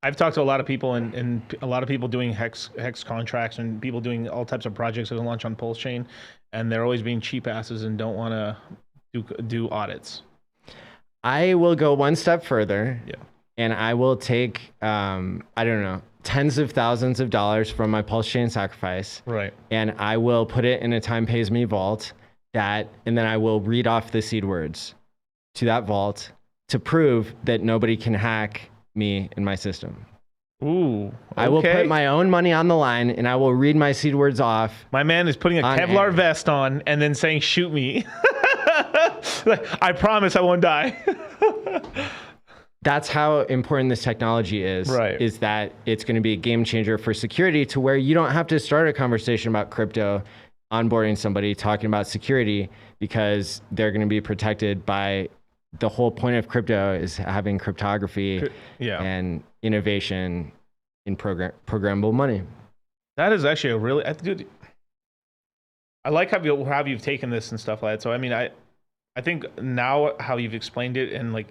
I've talked to a lot of people and a lot of people doing hex contracts and people doing all types of projects that are launched on Pulschain, and they're always being cheap asses and don't want to do audits. I will go one step further. Yeah. And I will take, I don't know, tens of thousands of dollars from my Pulschain sacrifice. Right. And I will put it in a time pays me vault and then I will read off the seed words to that vault to prove that nobody can hack me in my system. Ooh. Okay. I will put my own money on the line and I will read my seed words off. My man is putting a Kevlar vest on and then saying, shoot me. Like, I promise I won't die. That's how important this technology is. Right. Is that it's going to be a game changer for security, to where you don't have to start a conversation about crypto, onboarding somebody, talking about security, because they're going to be protected by the whole point of crypto is having cryptography and innovation in programmable money. That is actually a really, dude, I like how you've taken this and stuff like that. So, I mean, I think now how you've explained it, and like,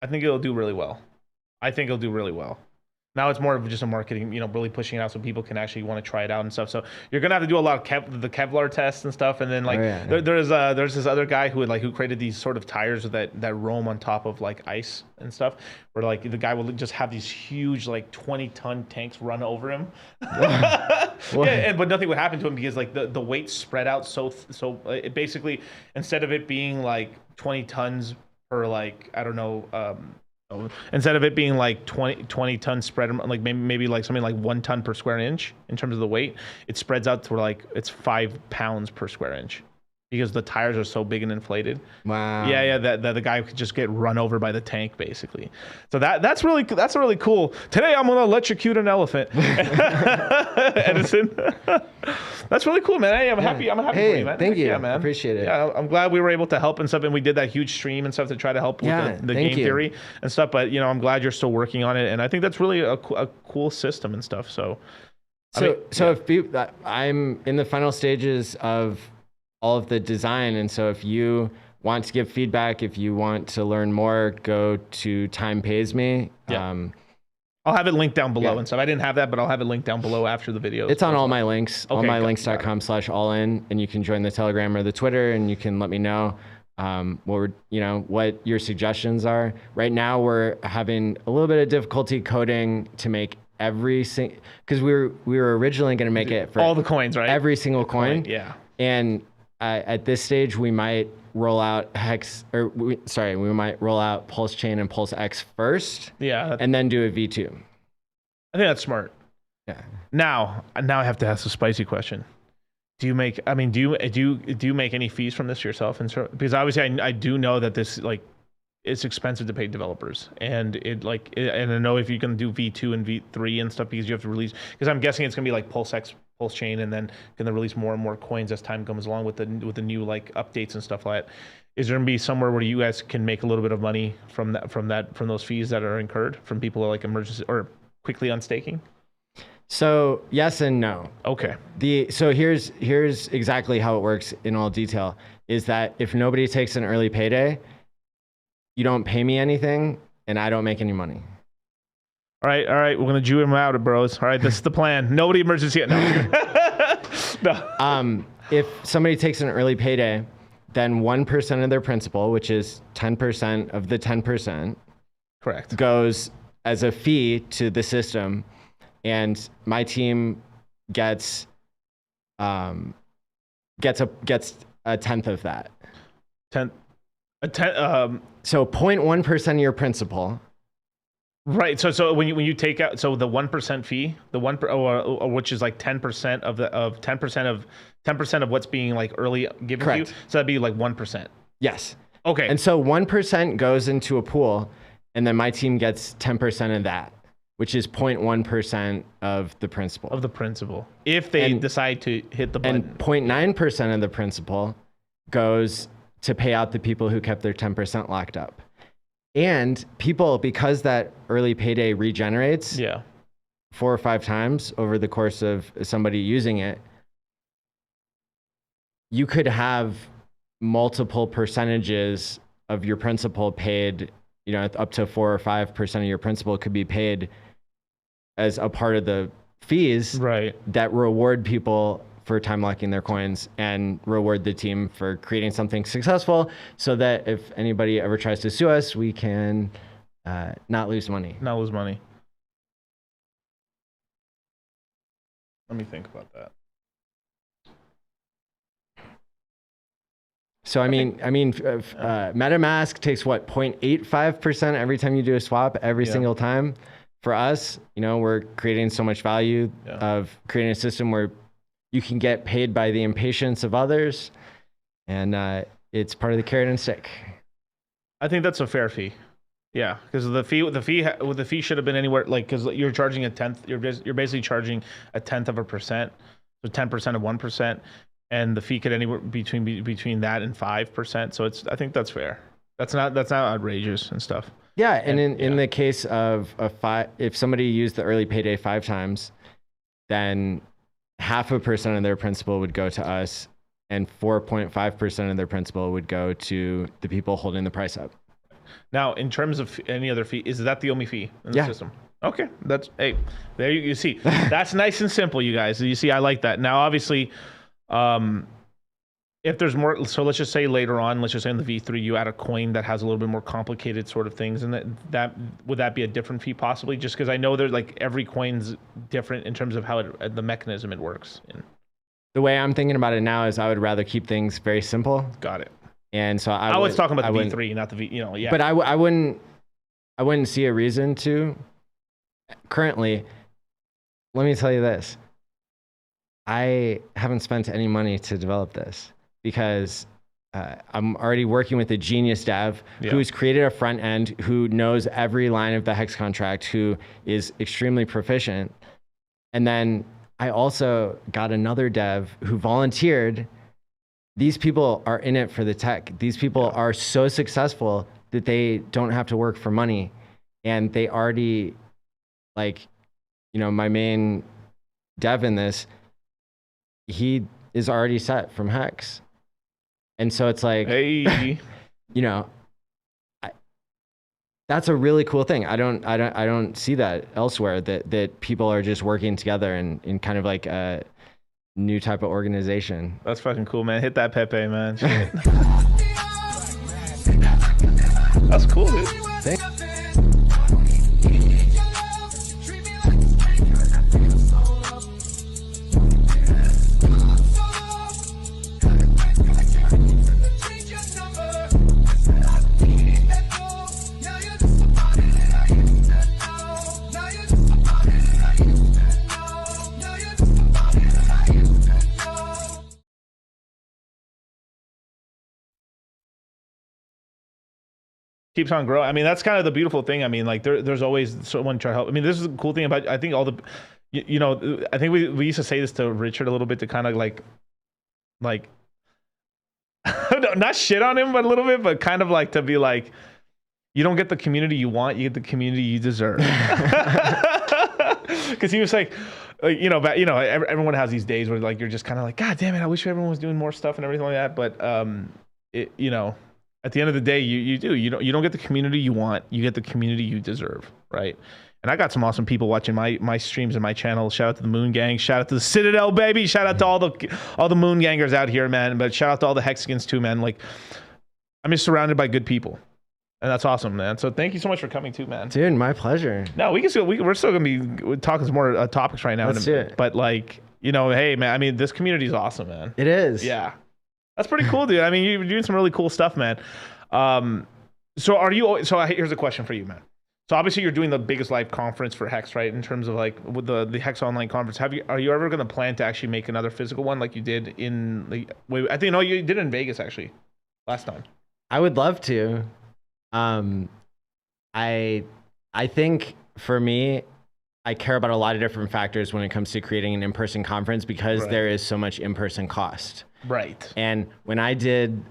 I think it'll do really well. Now it's more of just a marketing, really pushing it out so people can actually want to try it out and stuff. So you're gonna have to do a lot of the Kevlar tests and stuff. And then like there's this other guy who created these sort of tires that roam on top of like ice and stuff, where like the guy will just have these huge like 20-ton tanks run over him. But nothing would happen to him, because like the weight spread out so it basically, instead of it being like 20 tons per, like, I don't know, instead of it being like 20 tons spread, like maybe like something like 1 ton per square inch in terms of the weight, it spreads out to like it's 5 pounds per square inch, because the tires are so big and inflated. Wow. Yeah, that the guy could just get run over by the tank, basically. So that's really cool. Today I'm gonna electrocute an elephant. Edison. That's really cool, man. Hey, I'm happy. I'm happy for you, man. Thank you. Yeah, man. Appreciate it. Yeah, I'm glad we were able to help and stuff, and we did that huge stream and stuff to try to help with the game theory and stuff. But I'm glad you're still working on it, and I think that's really a cool system and stuff. So if I'm in the final stages of all of the design, and so if you want to give feedback, if you want to learn more, go to Time Pays Me. I'll have it linked down below and stuff. I didn't have that, but I'll have it linked down below after the video. It's on all my links, allmylinks.com/allin, and you can join the Telegram or the Twitter, and you can let me know what your suggestions are. Right now, we're having a little bit of difficulty coding to make every single, because we were originally going to make it for all the coins, right? Every single coin. Yeah. And at this stage, we might roll out we might roll out Pulschain and PulseX first. Yeah. And then do a V2. I think that's smart. Yeah. Now I have to ask a spicy question. Do you make any fees from this yourself? And because obviously I do know that this, like, it's expensive to pay developers, and and I know if you can do V2 and V3 and stuff, because you have to release, because I'm guessing it's gonna be like PulseX, Pulschain, and then gonna release more and more coins as time comes along with the new like updates and stuff like that. Is there gonna be somewhere where you guys can make a little bit of money from those fees that are incurred from people like emergency or quickly unstaking? So yes and no. Okay. So here's exactly how it works in all detail. is that if nobody takes an early payday, you don't pay me anything and I don't make any money. All right. We're gonna Jew him out, bros. All right, this is the plan. Nobody emergency yet. No. If somebody takes an early payday, then 1% of their principal, which is 10% of the 10%, correct, goes as a fee to the system, and my team gets a tenth of that. So 0.1% of your principal. Right. So when you take out, so the 1% fee, or which is like 10% of 10% of what's being like early given Correct. to you. So that'd be like 1%. Yes. Okay. And so 1% goes into a pool, and then my team gets 10% of that, which is 0.1% of the principal. Of the principal, if they decide to hit the button. And 0.9% of the principal goes to pay out the people who kept their 10% locked up. And people, because that early payday regenerates 4 or 5 times over the course of somebody using it, you could have multiple percentages of your principal paid, up to 4 or 5% of your principal could be paid as a part of the fees that reward people for time locking their coins and reward the team for creating something successful, so that if anybody ever tries to sue us, we can not lose money. Not lose money. Let me think about that. So MetaMask takes what, 0.85% every time you do a swap every single time. For us, we're creating so much value of creating a system where you can get paid by the impatience of others, and it's part of the carrot and stick. I think that's a fair fee. Yeah, because the fee should have been anywhere, like, because you're charging a tenth. You're basically charging a tenth of a percent, so 10% of 1%, and the fee could anywhere between that and 5%. So I think that's fair. That's not outrageous and stuff. Yeah, and in the case of if somebody used the early payday 5 times, then 0.5% of their principal would go to us, and 4.5% of their principal would go to the people holding the price up. Now, in terms of any other fee, is that the only fee in the system? Okay, there you see. That's nice and simple, you guys. You see, I like that. Now, obviously, if there's more, so let's just say later on, let's just say in the V3, you add a coin that has a little bit more complicated sort of things, and that would that be a different fee possibly? Just because I know there's like every coin's different in terms of how the mechanism it works. The way I'm thinking about it now is I would rather keep things very simple. Got it. And so I was talking about the V3, not the V. But I wouldn't see a reason to. Currently, let me tell you this: I haven't spent any money to develop this, because I'm already working with a genius dev who's created a front end, who knows every line of the Hex contract, who is extremely proficient. And then I also got another dev who volunteered. These people are in it for the tech. These people are so successful that they don't have to work for money. And they already, my main dev in this, he is already set from Hex. And so it's like, hey, that's a really cool thing. I don't see that elsewhere, that people are just working together in kind of like a new type of organization. That's fucking cool, man. Hit that Pepe, man. That's cool, dude. Thanks. Keeps on growing. I mean, that's kind of the beautiful thing. I mean, like there's always someone trying to help. I mean, this is the cool thing about, I think all the, I think we used to say this to Richard a little bit, to kind of like not shit on him, but a little bit, but kind of like to be like, you don't get the community you want, you get the community you deserve. because he was like, everyone has these days where like you're just kind of like, God damn it, I wish everyone was doing more stuff and everything like that. But at the end of the day, you don't get the community you want, you get the community you deserve, right? And I got some awesome people watching my streams and my channel. Shout out to the Moongang, shout out to the Citadel, baby, shout out to all the Moongangers out here, man. But shout out to all the Hexicans too, man. Like, I'm just surrounded by good people. And that's awesome, man. So thank you so much for coming too, man. Dude, my pleasure. No, we're still gonna be talking some more topics right now. Let's do it. But like, hey, man. I mean, this community is awesome, man. It is. Yeah, that's pretty cool, dude. I mean, you're doing some really cool stuff, man. So here's a question for you, man. So obviously you're doing the biggest live conference for Hex, right? In terms of like with the Hex online conference, are you ever gonna plan to actually make another physical one like you did in I think you did it in Vegas actually last time. I would love to. I think for me, I care about a lot of different factors when it comes to creating an in-person conference because there is so much in-person cost. Right. And when I did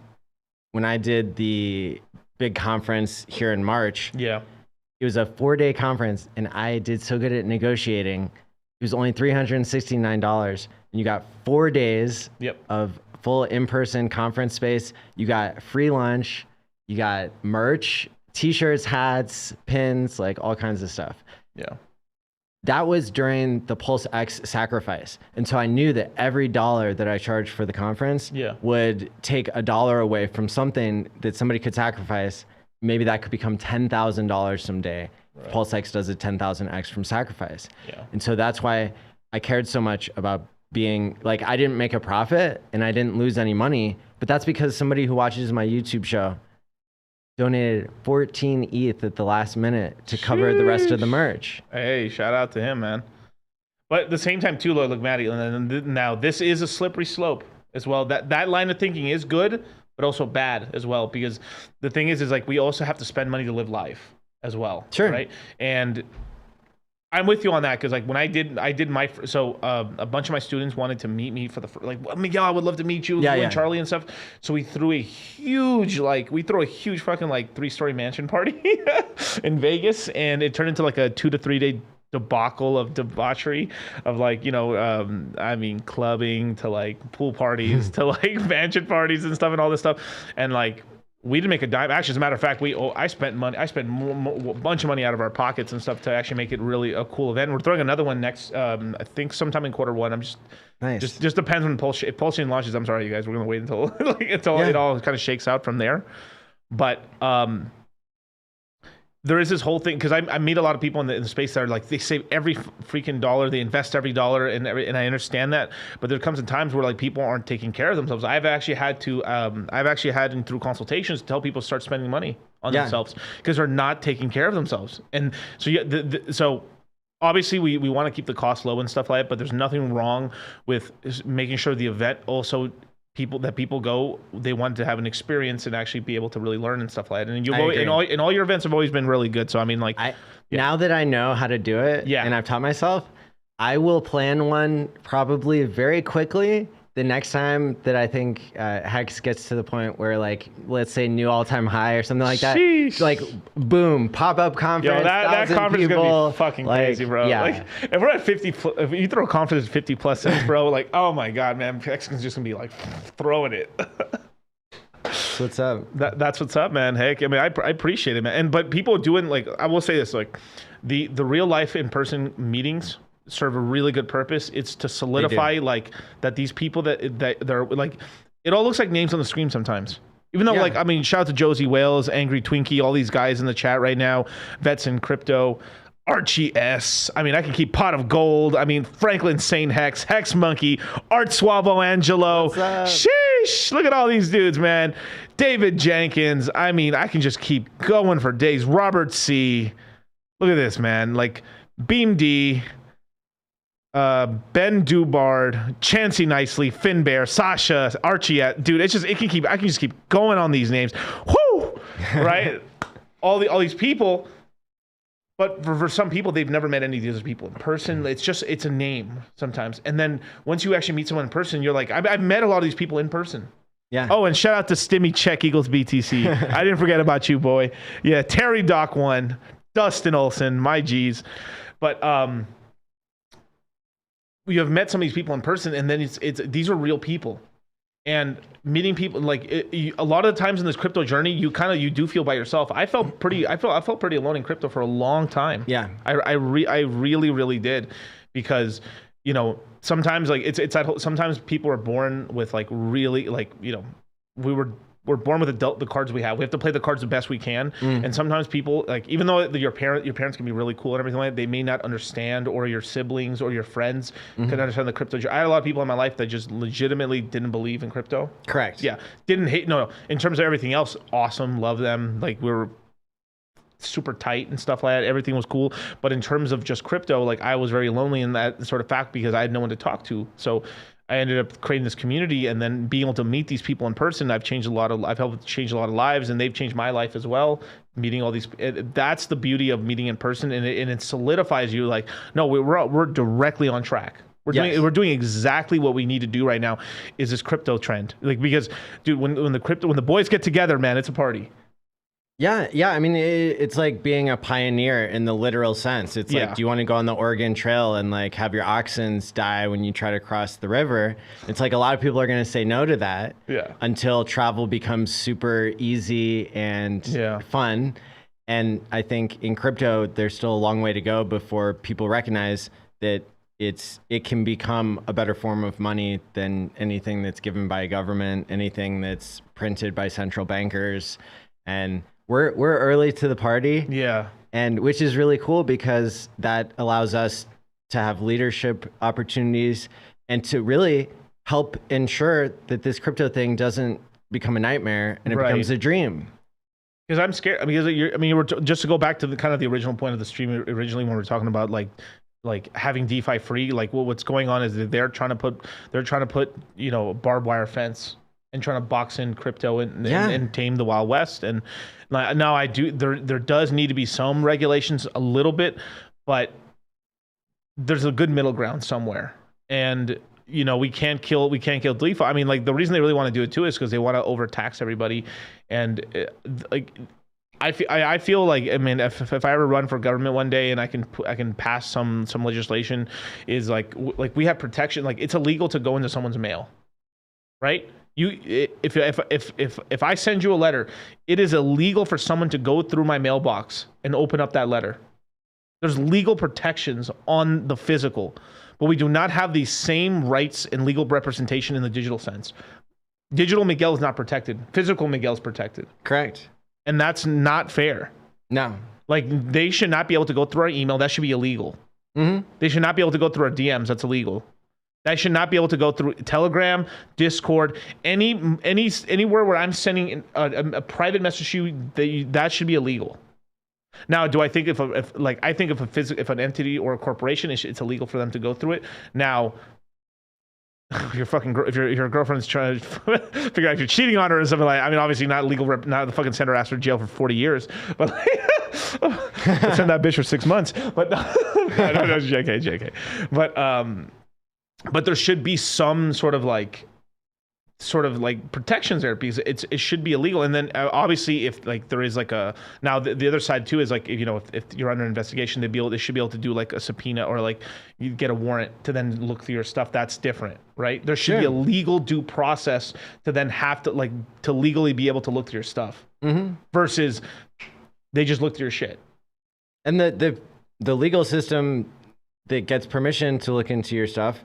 the big conference here in March, it was a 4-day conference and I did so good at negotiating. It was only $369 and you got 4 days of full in-person conference space. You got free lunch, you got merch, t-shirts, hats, pins, like all kinds of stuff. Yeah. That was during the Pulse X sacrifice. And so I knew that every dollar that I charged for the conference would take $1 away from something that somebody could sacrifice. Maybe that could become $10,000 someday. Right. Pulse X does a 10,000x from sacrifice. Yeah. And so that's why I cared so much about being like, I didn't make a profit and I didn't lose any money, but that's because somebody who watches my YouTube show donated 14 ETH at the last minute to cover the rest of the merch. Hey, shout out to him, man. But at the same time too, look, Mati, now this is a slippery slope as well. That line of thinking is good, but also bad as well, because the thing is like we also have to spend money to live life as well. Sure. Right. And I'm with you on that, because like when I did my a bunch of my students wanted to meet me for the Miguel, I would love to meet you, and Charlie and stuff. So we threw a huge fucking like 3-story mansion party in Vegas, and it turned into like a 2 to 3 day debacle of debauchery of like clubbing to like pool parties to like mansion parties and stuff and all this stuff, and like we didn't make a dime. Actually, as a matter of fact, I spent money. I spent a bunch of money out of our pockets and stuff to actually make it really a cool event. We're throwing another one next, I think sometime in Q1. I'm just nice. Just depends when if Pulschain launches. I'm sorry, you guys. We're gonna wait until it all kind of shakes out from there. But there is this whole thing, because I meet a lot of people in the space that are like, they save every freaking dollar, they invest every dollar, and I understand that, but there comes in times where like people aren't taking care of themselves. I've actually had through consultations tell people to start spending money on themselves because they're not taking care of themselves. And so so obviously we want to keep the cost low and stuff like that, but there's nothing wrong with making sure the event also people go, they want to have an experience and actually be able to really learn and stuff like that. And all your events have always been really good. So I mean, like, now that I know how to do it, and I've taught myself, I will plan one probably very quickly. The next time that I think Hex gets to the point where, like, let's say new all-time high or something like that, like, boom, pop-up conference. Yo, that conference people, is gonna be fucking crazy, bro. Yeah. Like, if we're at 50, if you throw a conference at 50 plus cents, bro, like, oh my god, man, Hexican's just gonna be like throwing it. What's up? That's what's up, man. Heck, I mean, I appreciate it, man. But people doing, like, I will say this, like, the real life in-person meetings serve a really good purpose. It's to solidify like that these people that they're like, it all looks like names on the screen sometimes. Even though like, I mean, shout out to Josie Wales, Angry Twinkie, all these guys in the chat right now, Vets in Crypto, Archie S. I mean, I can keep Pot of Gold. I mean, Franklin Saint Hex, Hex Monkey, Art Suavo Angelo. Sheesh, look at all these dudes, man. David Jenkins. I mean, I can just keep going for days. Robert C. Look at this, man. Like Beam D. Ben Dubard, Chansey Nicely, Finn Bear, Sasha, Archie, dude, I can just keep going on these names. Whoo! Right? all these people, but for some people, they've never met any of these other people in person. It's a name sometimes. And then once you actually meet someone in person, you're like, I've met a lot of these people in person. Yeah. Oh, and shout out to Stimmy Check Eagles BTC. I didn't forget about you, boy. Yeah, Terry Doc 1, Dustin Olson, my G's. But you have met some of these people in person, and then it's these are real people. And meeting people, like a lot of the times in this crypto journey, you do feel by yourself. I felt pretty alone in crypto for a long time. Yeah, I really did, because sometimes like sometimes people are born with like really like we're born with the cards we have. We have to play the cards the best we can. And sometimes people, like, even though your parents can be really cool and everything like that, they may not understand, or your siblings or your friends can understand the crypto. I had a lot of people in my life that just legitimately didn't believe in crypto. Correct. Yeah. Didn't hate. No. In terms of everything else, awesome. Love them. Like, we were super tight and stuff like that. Everything was cool. But in terms of just crypto, like, I was very lonely in that sort of fact, because I had no one to talk to. So I ended up creating this community, and then being able to meet these people in person. I've helped change a lot of lives, and they've changed my life as well. Meeting all these, that's the beauty of meeting in person, and it solidifies you. Like, no, we're directly on track. We're doing exactly what we need to do right now. Is this crypto trend? Like, because, dude, when the boys get together, man, it's a party. Yeah. I mean, it's like being a pioneer in the literal sense. It's like, do you want to go on the Oregon Trail and like have your oxen die when you try to cross the river? It's like a lot of people are going to say no to that until travel becomes super easy and fun. And I think in crypto, there's still a long way to go before people recognize that it can become a better form of money than anything that's given by a government, anything that's printed by central bankers. And we're early to the party. Yeah. And which is really cool, because that allows us to have leadership opportunities and to really help ensure that this crypto thing doesn't become a nightmare and it becomes a dream. Because I'm scared. I mean, you were just to go back to the kind of the original point of the stream originally, when we were talking about like having DeFi free. Like, what's going on is that they're trying to put barbed wire fence and trying to box in crypto and tame the Wild West. And now there does need to be some regulations a little bit, but there's a good middle ground somewhere. And we can't kill DeFi. I mean, like, the reason they really want to do it too is because they want to overtax everybody. And I feel like, I mean, if I ever run for government one day and I can pass some legislation, is like we have protection. Like, it's illegal to go into someone's mail, right? If I send you a letter, it is illegal for someone to go through my mailbox and open up that letter. There's legal protections on the physical, but we do not have these same rights and legal representation in the digital sense. Digital Miguel is not protected. Physical Miguel is protected. Correct. And that's not fair. No. Like, they should not be able to go through our email. That should be illegal. They should not be able to go through our DMs. That's illegal. That should not be able to go through Telegram, Discord, anywhere where I'm sending a private message to you. That should be illegal. Now, do I think if an entity or a corporation, it's illegal for them to go through it? Now, if your girlfriend's trying to figure out if you're cheating on her or something like, I mean, obviously not legal, not the fucking send her ass to jail for 40 years, but send that bitch for 6 months. But no, JK. But there should be some sort of like protections there, because it should be illegal. And then obviously, if like there is like now the other side too is like, if you're under investigation, they should be able to do like a subpoena, or like you get a warrant to then look through your stuff. That's different, right? There should be a legal due process to then have to legally be able to look through your stuff, versus they just look through your shit. And the legal system that gets permission to look into your stuff,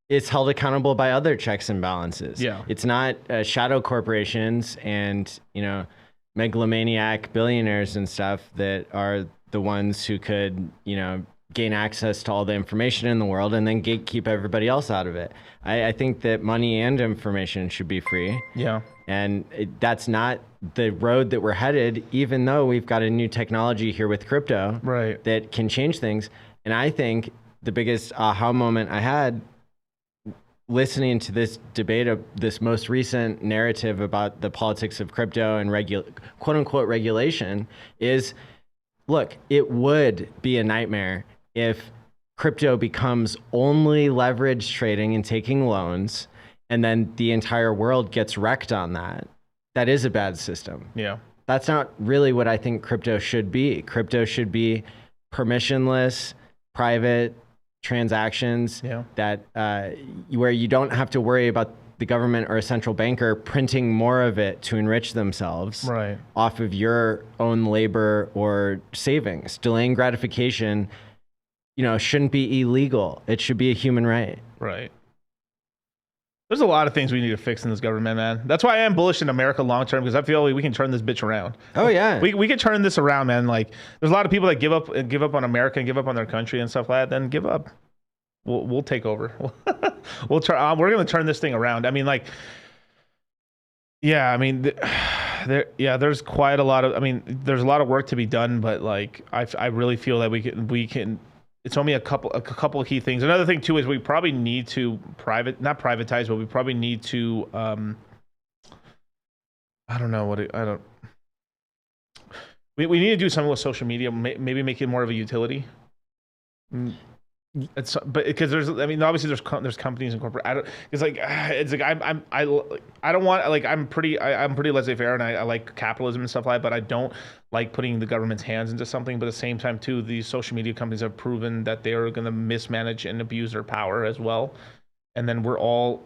it's held accountable by other checks and balances. Yeah. It's not shadow corporations and, megalomaniac billionaires and stuff that are the ones who could, gain access to all the information in the world and then gatekeep everybody else out of it. I think that money and information should be free. Yeah. And that's not the road that we're headed, even though we've got a new technology here with crypto that can change things. And I think the biggest aha moment I had listening to this debate of this most recent narrative about the politics of crypto and quote unquote regulation is, look, it would be a nightmare if crypto becomes only leverage trading and taking loans, and then the entire world gets wrecked on that. That is a bad system. Yeah. That's not really what I think crypto should be. Crypto should be permissionless, private, transactions that where you don't have to worry about the government or a central banker printing more of it to enrich themselves off of your own labor or savings. Delaying gratification, shouldn't be illegal. It should be a human right. Right. There's a lot of things we need to fix in this government, man. That's why I am bullish in America long term, because I feel we can turn this bitch around. Oh yeah, we can turn this around, man. Like, there's a lot of people that give up on America and give up on their country and stuff like that. Then give up. We'll take over. We'll try. We're gonna turn this thing around. I mean, like, yeah. I mean, there's quite a lot of. I mean, there's a lot of work to be done, but like, I really feel that we can. It's only a couple of key things. Another thing too is we probably need to not privatize, but we probably need to we need to do something with social media, maybe make it more of a utility. But because obviously there's companies and corporate. I don't want, like, I'm pretty laissez-faire, and I like capitalism and stuff like that, but I don't like putting the government's hands into something. But at the same time too, these social media companies have proven that they are going to mismanage and abuse their power as well. And then we're all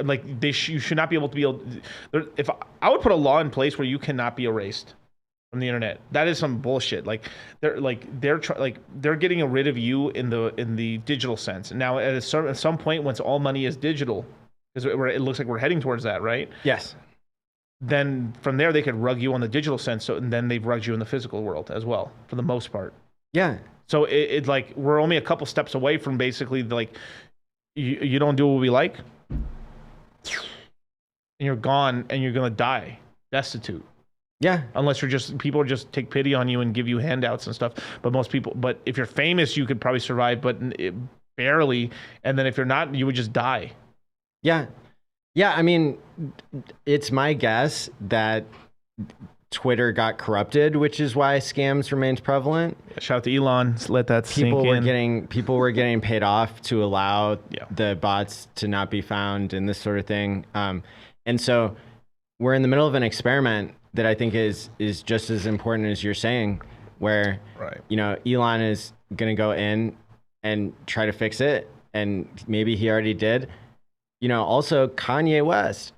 like, you should not be able to if I would put a law in place where you cannot be erased from the internet. That is some bullshit. Like, they're getting rid of you in the digital sense. And now at some point, once all money is digital, because it looks like we're heading towards that, right? Yes. Then from there they could rug you on the digital sense. So, and then they've rugged you in the physical world as well, for the most part. Yeah. So it's like we're only a couple steps away from basically, like, you don't do what we like, and you're gone, and you're gonna die destitute. Yeah, unless people just take pity on you and give you handouts and stuff. But if you're famous, you could probably survive, but barely. And then if you're not, you would just die. Yeah. I mean, it's my guess that Twitter got corrupted, which is why scams remained prevalent. Shout out to Elon. Let that sink in. People were getting paid off to allow the bots to not be found and this sort of thing. And so we're in the middle of an experiment that I think is just as important as you're saying, where Elon is going to go in and try to fix it, and maybe he already did. Also Kanye West,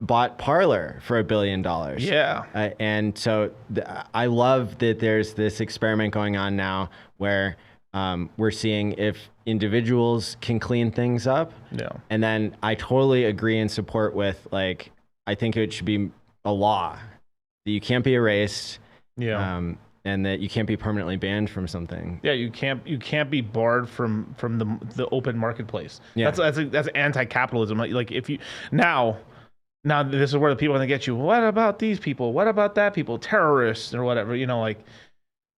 bought Parler for $1 billion. Yeah. And so I love that there's this experiment going on now where we're seeing if individuals can clean things up. Yeah. And then I totally agree and support with, like, I think it should be a law that you can't be erased, and that you can't be permanently banned from something. Yeah, you can't be barred from the open marketplace. Yeah. That's anti-capitalism. Like, if you now this is where the people are gonna get you. What about these people? What about that people? Terrorists or whatever. Like,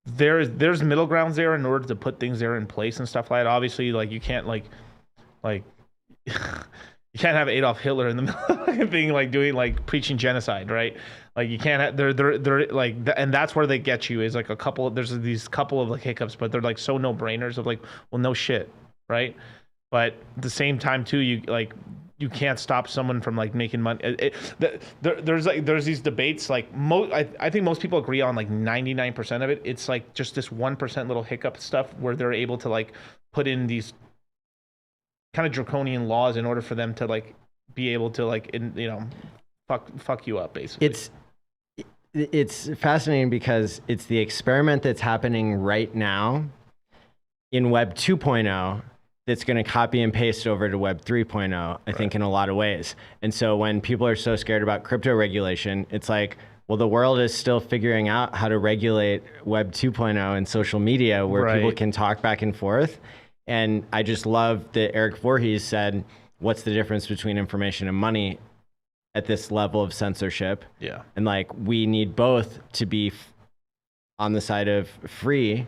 there's middle grounds there in order to put things there in place and stuff like that. Obviously, like, you can't like you can't have Adolf Hitler in the middle of thing, like, doing, like, preaching genocide, right? Like, you can't have, they're like, and that's where they get you, is like there's these couple of, like, hiccups, but they're, like, so no brainers of, like, well, no shit, right? But at the same time too, you can't stop someone from, like, making money. There's these debates, like, I think most people agree on, like, 99% of it. It's like just this 1% little hiccup stuff where they're able to, like, put in these kind of draconian laws in order for them to, like, be able to, like, fuck you up, basically. It's fascinating because it's the experiment that's happening right now in Web 2.0 that's going to copy and paste over to Web 3.0, I think, in a lot of ways. And so when people are so scared about crypto regulation, it's like, well, the world is still figuring out how to regulate Web 2.0 and social media, where people can talk back and forth. And I just love that Eric Voorhees said, what's the difference between information and money at this level of censorship? Yeah. And, like, we need both to be on the side of free,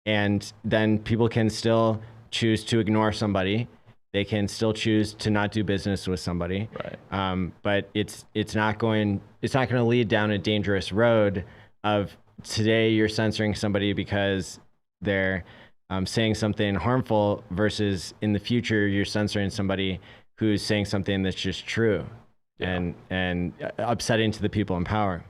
and then people can still choose to ignore somebody. They can still choose to not do business with somebody. Right. But it's not going to lead down a dangerous road of, today you're censoring somebody because they're saying something harmful, versus in the future you're censoring somebody who's saying something that's just true and upsetting to the people in power.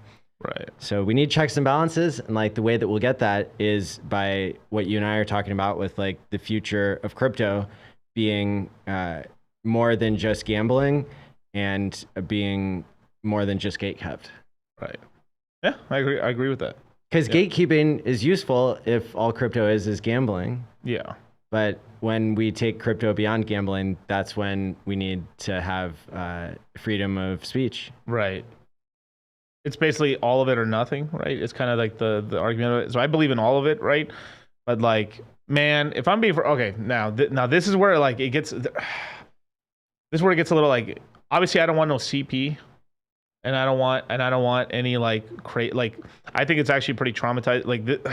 Right. So we need checks and balances, and like the way that we'll get that is by what you and I are talking about with like the future of crypto being more than just gambling and being more than just gatekept. Right. Yeah, I agree with that. Because gatekeeping is useful if all crypto is gambling. Yeah. But when we take crypto beyond gambling, that's when we need to have freedom of speech. Right. It's basically all of it or nothing, right? It's kind of like the argument of it. So I believe in all of it, right? But like, man, if I'm being okay, now this is where like it gets. This is where it gets a little like. Obviously, I don't want no CP, and I don't want any like like. I think it's actually pretty traumatized. Like,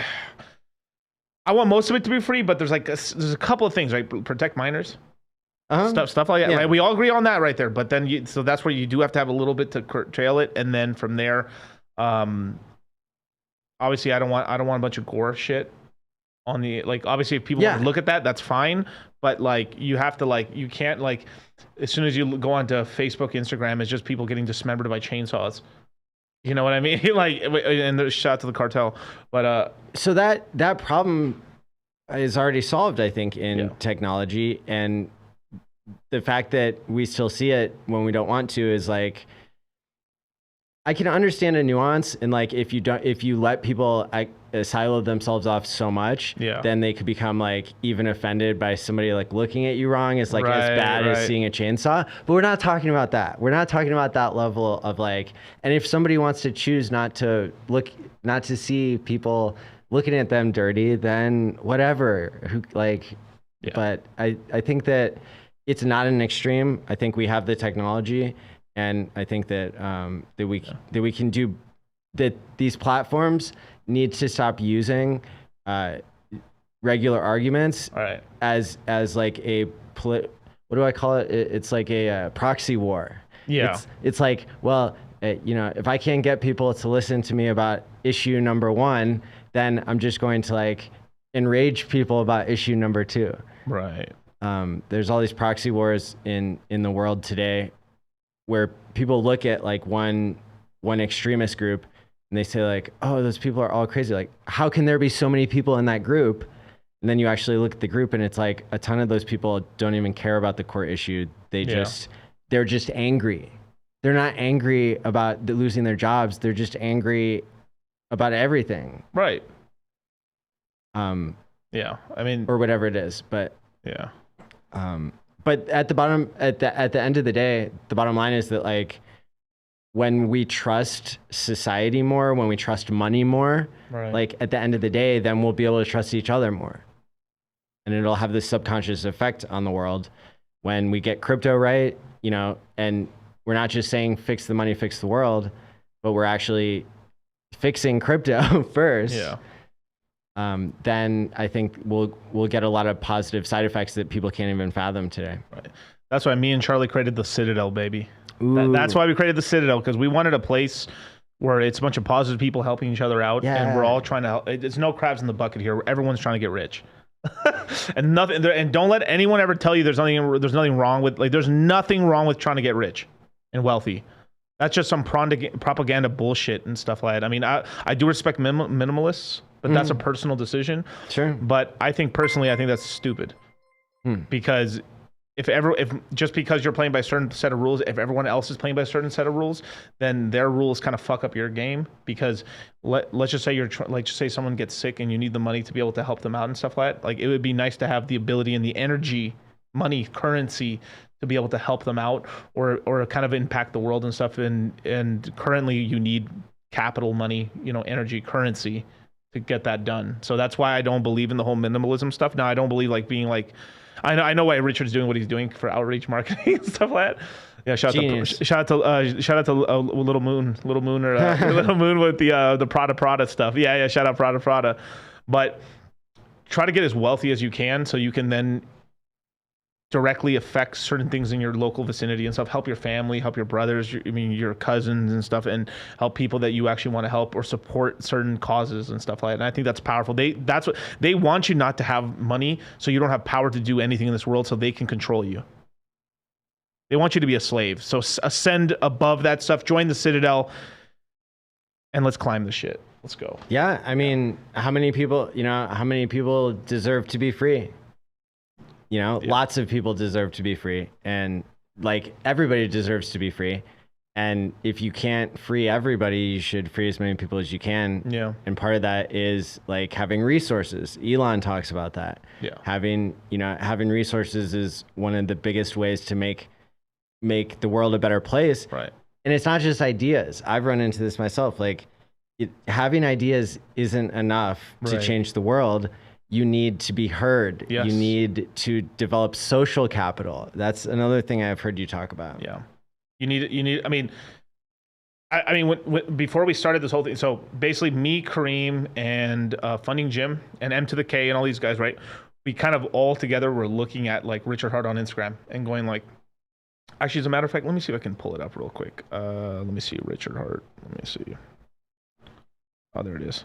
I want most of it to be free, but there's a couple of things, right? Protect minors. Stuff like that. Yeah. Right? We all agree on that right there. But then so that's where you do have to have a little bit to curtail it, and then from there, obviously I don't want a bunch of gore shit on the like. Obviously, if people want to look at that, that's fine. But like, you have to like, you can't like, as soon as you go onto Facebook, Instagram, it's just people getting dismembered by chainsaws. You know what I mean? Like, and there's shout out to the cartel. But so that problem is already solved, I think, in technology. And the fact that we still see it when we don't want to is like, I can understand a nuance, and like if you let people silo themselves off so much, then they could become like even offended by somebody like looking at you wrong. It's like as bad as seeing a chainsaw. But we're not talking about that. We're not talking about that level of like. And if somebody wants to choose not to see people looking at them dirty, then whatever. But I think that it's not an extreme. I think we have the technology. And I think that that we can do that. These platforms need to stop using regular arguments as like a what do I call it? It's like a proxy war. Yeah, it's like, well, if I can't get people to listen to me about issue number 1, then I'm just going to like enrage people about issue number 2. Right. There's all these proxy wars in the world today, where people look at like one extremist group and they say like, oh, those people are all crazy. Like, how can there be so many people in that group? And then you actually look at the group and it's like a ton of those people don't even care about the core issue. They're just angry. They're not angry about losing their jobs. They're just angry about everything. Right. Yeah. I mean, or whatever it is, but yeah. But at the end of the day, the bottom line is that like when we trust society more, when we trust money more, like at the end of the day, then we'll be able to trust each other more. And it'll have this subconscious effect on the world when we get crypto right, and we're not just saying fix the money, fix the world, but we're actually fixing crypto first. Yeah. Then I think we'll get a lot of positive side effects that people can't even fathom today. Right. That's why me and Charlie created the Citadel, baby. That's why we created the Citadel, because we wanted a place where it's a bunch of positive people helping each other out, and we're all trying to help. It's no crabs in the bucket here. Everyone's trying to get rich. And nothing. And don't let anyone ever tell you there's nothing wrong with there's nothing wrong with trying to get rich and wealthy. That's just some propaganda bullshit and stuff like that. I mean, I do respect minimalists, but that's a personal decision. Sure. But I think that's stupid. Because if just because you're playing by a certain set of rules, if everyone else is playing by a certain set of rules, then their rules kind of fuck up your game. Because let's just say just say someone gets sick and you need the money to be able to help them out and stuff like that. Like, it would be nice to have the ability and the energy, money, currency, to be able to help them out or kind of impact the world and stuff. And currently you need capital, money, energy, currency to get that done. So that's why I don't believe in the whole minimalism stuff. Now, I don't believe like being like, I know why Richard's doing what he's doing for outreach marketing and stuff like that. Yeah, shout out to Little Moon or Little Moon with the Prada stuff. Yeah, shout out Prada. But try to get as wealthy as you can so you can then directly affect certain things in your local vicinity and stuff. Help your family, help your brothers, your cousins and stuff, and help people that you actually want to help or support certain causes and stuff like that. And I think that's powerful. That's what they want, you not to have money so you don't have power to do anything in this world, so they can control you. They want you to be a slave. So ascend above that stuff. Join the Citadel. and let's climb the shit. Let's go. Yeah, I mean, how many people deserve to be free? Lots of people deserve to be free, and like everybody deserves to be free. And if you can't free everybody, you should free as many people as you can. Yeah. And part of that is like having resources. Elon talks about that. Yeah. Having resources is one of the biggest ways to make the world a better place. Right. And it's not just ideas. I've run into this myself. Like having ideas isn't enough to change the world. You need to be heard. Yes. You need to develop social capital. That's another thing I've heard you talk about. Yeah. You need, I mean, when before we started this whole thing, so basically me, Kareem, and Funding Jim, and M to the K, and all these guys, right? We kind of all together were looking at like Richard Hart on Instagram and going like, actually, as a matter of fact, let me see if I can pull it up real quick. Let me see, Richard Hart. Let me see. Oh, there it is.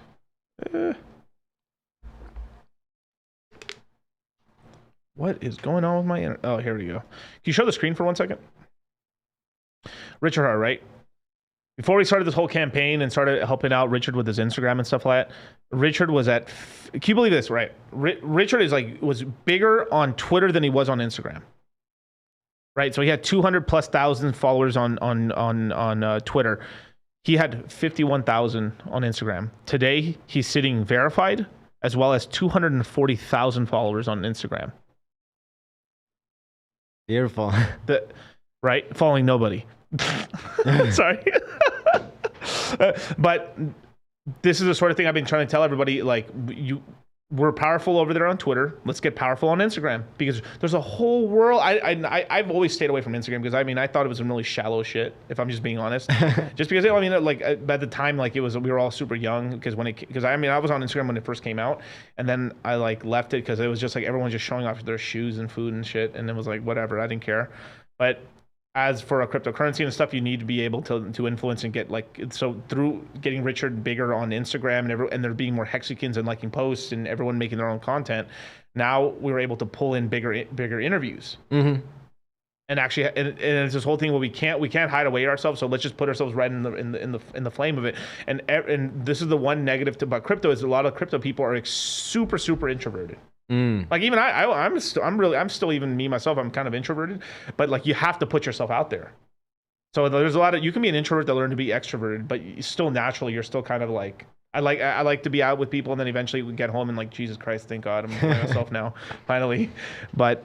What is going on with my internet? Oh, here we go. Can you show the screen for 1 second? Richard Hart, right? Before we started this whole campaign and started helping out Richard with his Instagram and stuff like that, Richard was at, can you believe this, right? Richard was bigger on Twitter than he was on Instagram. Right? So he had 200,000+ followers on Twitter. He had 51,000 on Instagram. Today, he's sitting verified as well as 240,000 followers on Instagram. Beautiful. Right? Following nobody. Sorry. But this is the sort of thing I've been trying to tell everybody, like, we're powerful over there on Twitter. Let's get powerful on Instagram, because there's a whole world. I've always stayed away from Instagram because I thought it was some really shallow shit, if I'm just being honest. Just because by the time we were all super young, because I was on Instagram when it first came out, and then I left it because it was just like everyone was just showing off their shoes and food and shit, and it was like whatever, I didn't care. But as for a cryptocurrency and stuff, you need to be able to influence and get so through getting Richard bigger on Instagram and there being more Hexicans and liking posts and everyone making their own content. Now we were able to pull in bigger interviews. Mm-hmm. And actually, and it's this whole thing where we can't hide away ourselves. So let's just put ourselves right in the flame of it. And this is the one negative about crypto, is a lot of crypto people are super introverted. Like even I'm still even me myself, I'm kind of introverted, but you have to put yourself out there. So there's a lot of, you can be an introvert that learn to be extroverted, but still naturally you're still kind of like, I like to be out with people, and then eventually we get home and Jesus Christ, thank God I'm by myself now, finally. But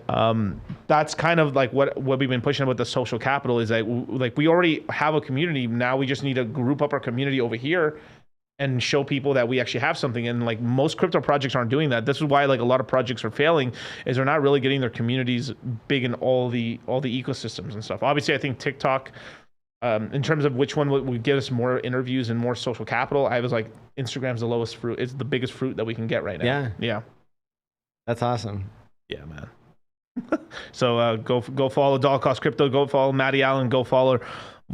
that's kind of like what we've been pushing with the social capital, is that we already have a community. Now we just need to group up our community over here and show people that we actually have something. And most crypto projects aren't doing that. This is why a lot of projects are failing, is they're not really getting their communities big in all the ecosystems and stuff. Obviously, I think TikTok, in terms of which one would get us more interviews and more social capital, I was like, Instagram's the lowest fruit. It's the biggest fruit that we can get right now. Yeah. That's awesome. Yeah, man. So go follow Dollar Cost Crypto. Go follow Mati Allin. Go follow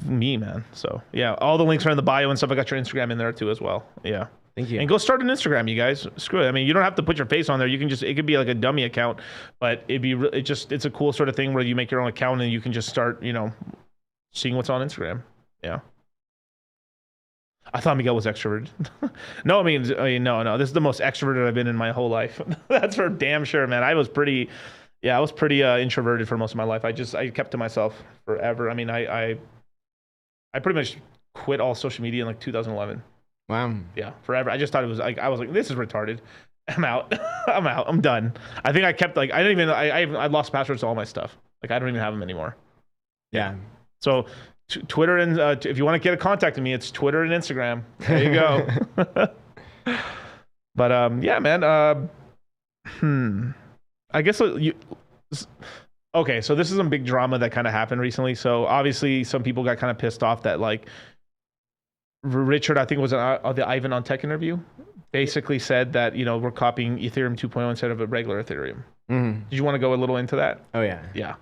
me, man. So yeah, all the links are in the bio and stuff. I got your Instagram in there too as well. Yeah. Thank you. And go start an Instagram, you guys. Screw it. I mean, you don't have to put your face on there. You can it could be like a dummy account, but it's a cool sort of thing where you make your own account and you can just start, seeing what's on Instagram. Yeah. I thought Miguel was extroverted. No, I mean, no. This is the most extroverted I've been in my whole life. That's for damn sure, man. I was pretty introverted for most of my life. I kept to myself forever. I mean, I pretty much quit all social media in 2011. Wow. Yeah, forever. I just thought it was I was like, this is retarded. I'm out. I'm done. I think I kept I lost passwords to all my stuff. I don't even have them anymore. Yeah. So Twitter and if you want to get a contact with me, it's Twitter and Instagram. There you go. But yeah, man. I guess okay, so this is some big drama that kind of happened recently. So obviously some people got kind of pissed off that Richard, I think it was the Ivan on Tech interview, basically said that, we're copying Ethereum 2.0 instead of a regular Ethereum. Mm-hmm. Did you want to go a little into that? Oh yeah. Yeah.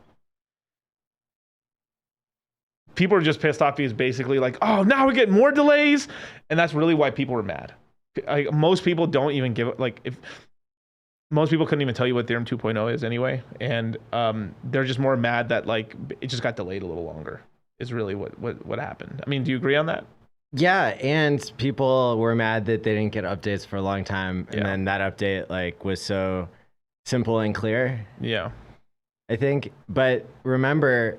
People are just pissed off because basically oh, now we're getting more delays. And that's really why people were mad. Most people don't even give if most people couldn't even tell you what Ethereum 2.0 is anyway. And they're just more mad that it just got delayed a little longer is really what happened. I mean, do you agree on that? Yeah, and people were mad that they didn't get updates for a long time, and then that update like was so simple and clear. Yeah. I think, but remember,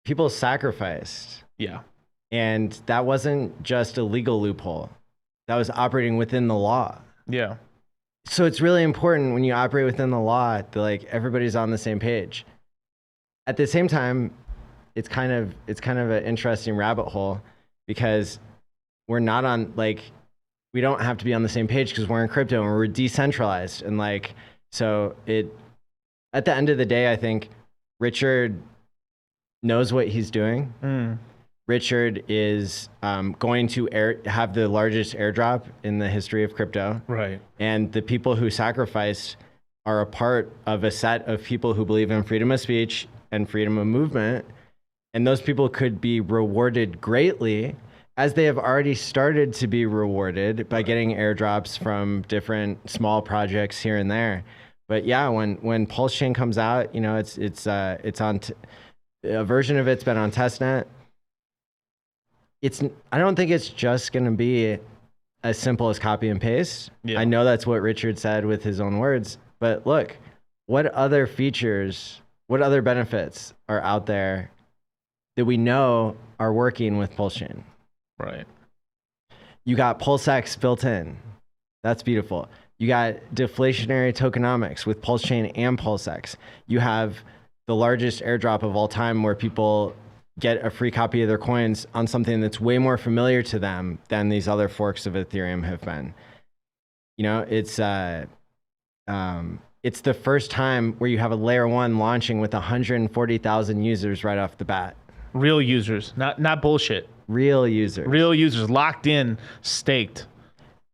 people sacrificed. Yeah. And that wasn't just a legal loophole. That was operating within the law. Yeah. So it's really important when you operate within the law that like everybody's on the same page. At the same time, it's kind of an interesting rabbit hole because we're not on like we don't have to be on the same page because we're in crypto and we're decentralized and like so it at the end of the day I think Richard knows what he's doing. Richard is going to have the largest airdrop in the history of crypto. Right. And the people who sacrificed are a part of a set of people who believe in freedom of speech and freedom of movement. And those people could be rewarded greatly, as they have already started to be rewarded by getting airdrops from different small projects here and there. But yeah, when Pulschain comes out, you know, it's on a version of it's been on testnet. I don't think it's just going to be as simple as copy and paste. Yeah. I know that's what Richard said with his own words, but look, what other features, what other benefits are out there that we know are working with Pulschain? Right. You got PulseX built in. That's beautiful. You got deflationary tokenomics with Pulschain and PulseX. You have the largest airdrop of all time where people get a free copy of their coins on something that's way more familiar to them than these other forks of Ethereum have been. You know, it's the first time where you have a layer one launching with 140,000 users right off the bat. Real users, not bullshit. Real users. Real users locked in, staked.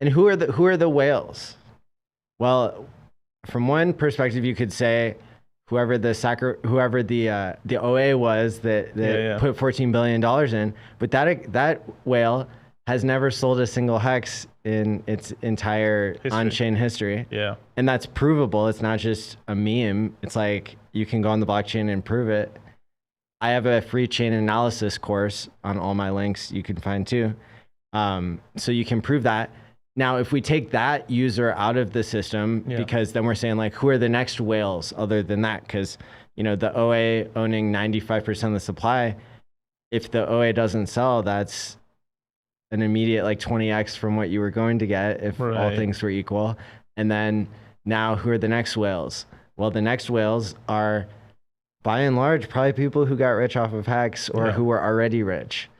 And who are the whales? Well, from one perspective, you could say whoever the OA was that put $14 billion in, but that whale has never sold a single hex in its entire on-chain history. Yeah. And that's provable. It's not just a meme. It's like you can go on the blockchain and prove it. I have a free chain analysis course on all my links you can find too. So you can prove that. Now, if we take that user out of the system, because then we're saying like, who are the next whales other than that? Because, you know, the OA owning 95% of the supply, if the OA doesn't sell, that's an immediate like 20x from what you were going to get if all things were equal. And then now who are the next whales? Well, the next whales are by and large probably people who got rich off of Hex or who were already rich.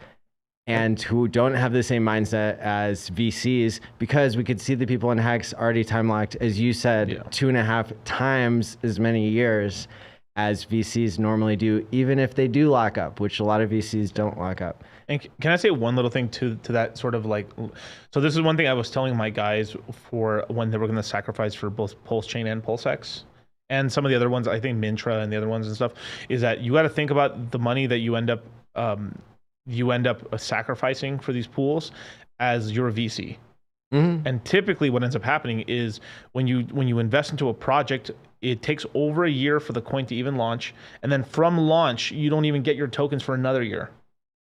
And who don't have the same mindset as VCs, because we could see the people in Hex already time locked, as you said, 2.5 times as many years as VCs normally do, even if they do lock up, which a lot of VCs don't lock up. And can I say one little thing to that sort of like, so this is one thing I was telling my guys for when they were going to sacrifice for both Pulschain and PulseX. And some of the other ones, I think Mintra and the other ones and stuff, is that you got to think about the money that you end up sacrificing for these pools as your VC. And typically what ends up happening is when you invest into a project, it takes over a year for the coin to even launch. And then from launch, you don't even get your tokens for another year.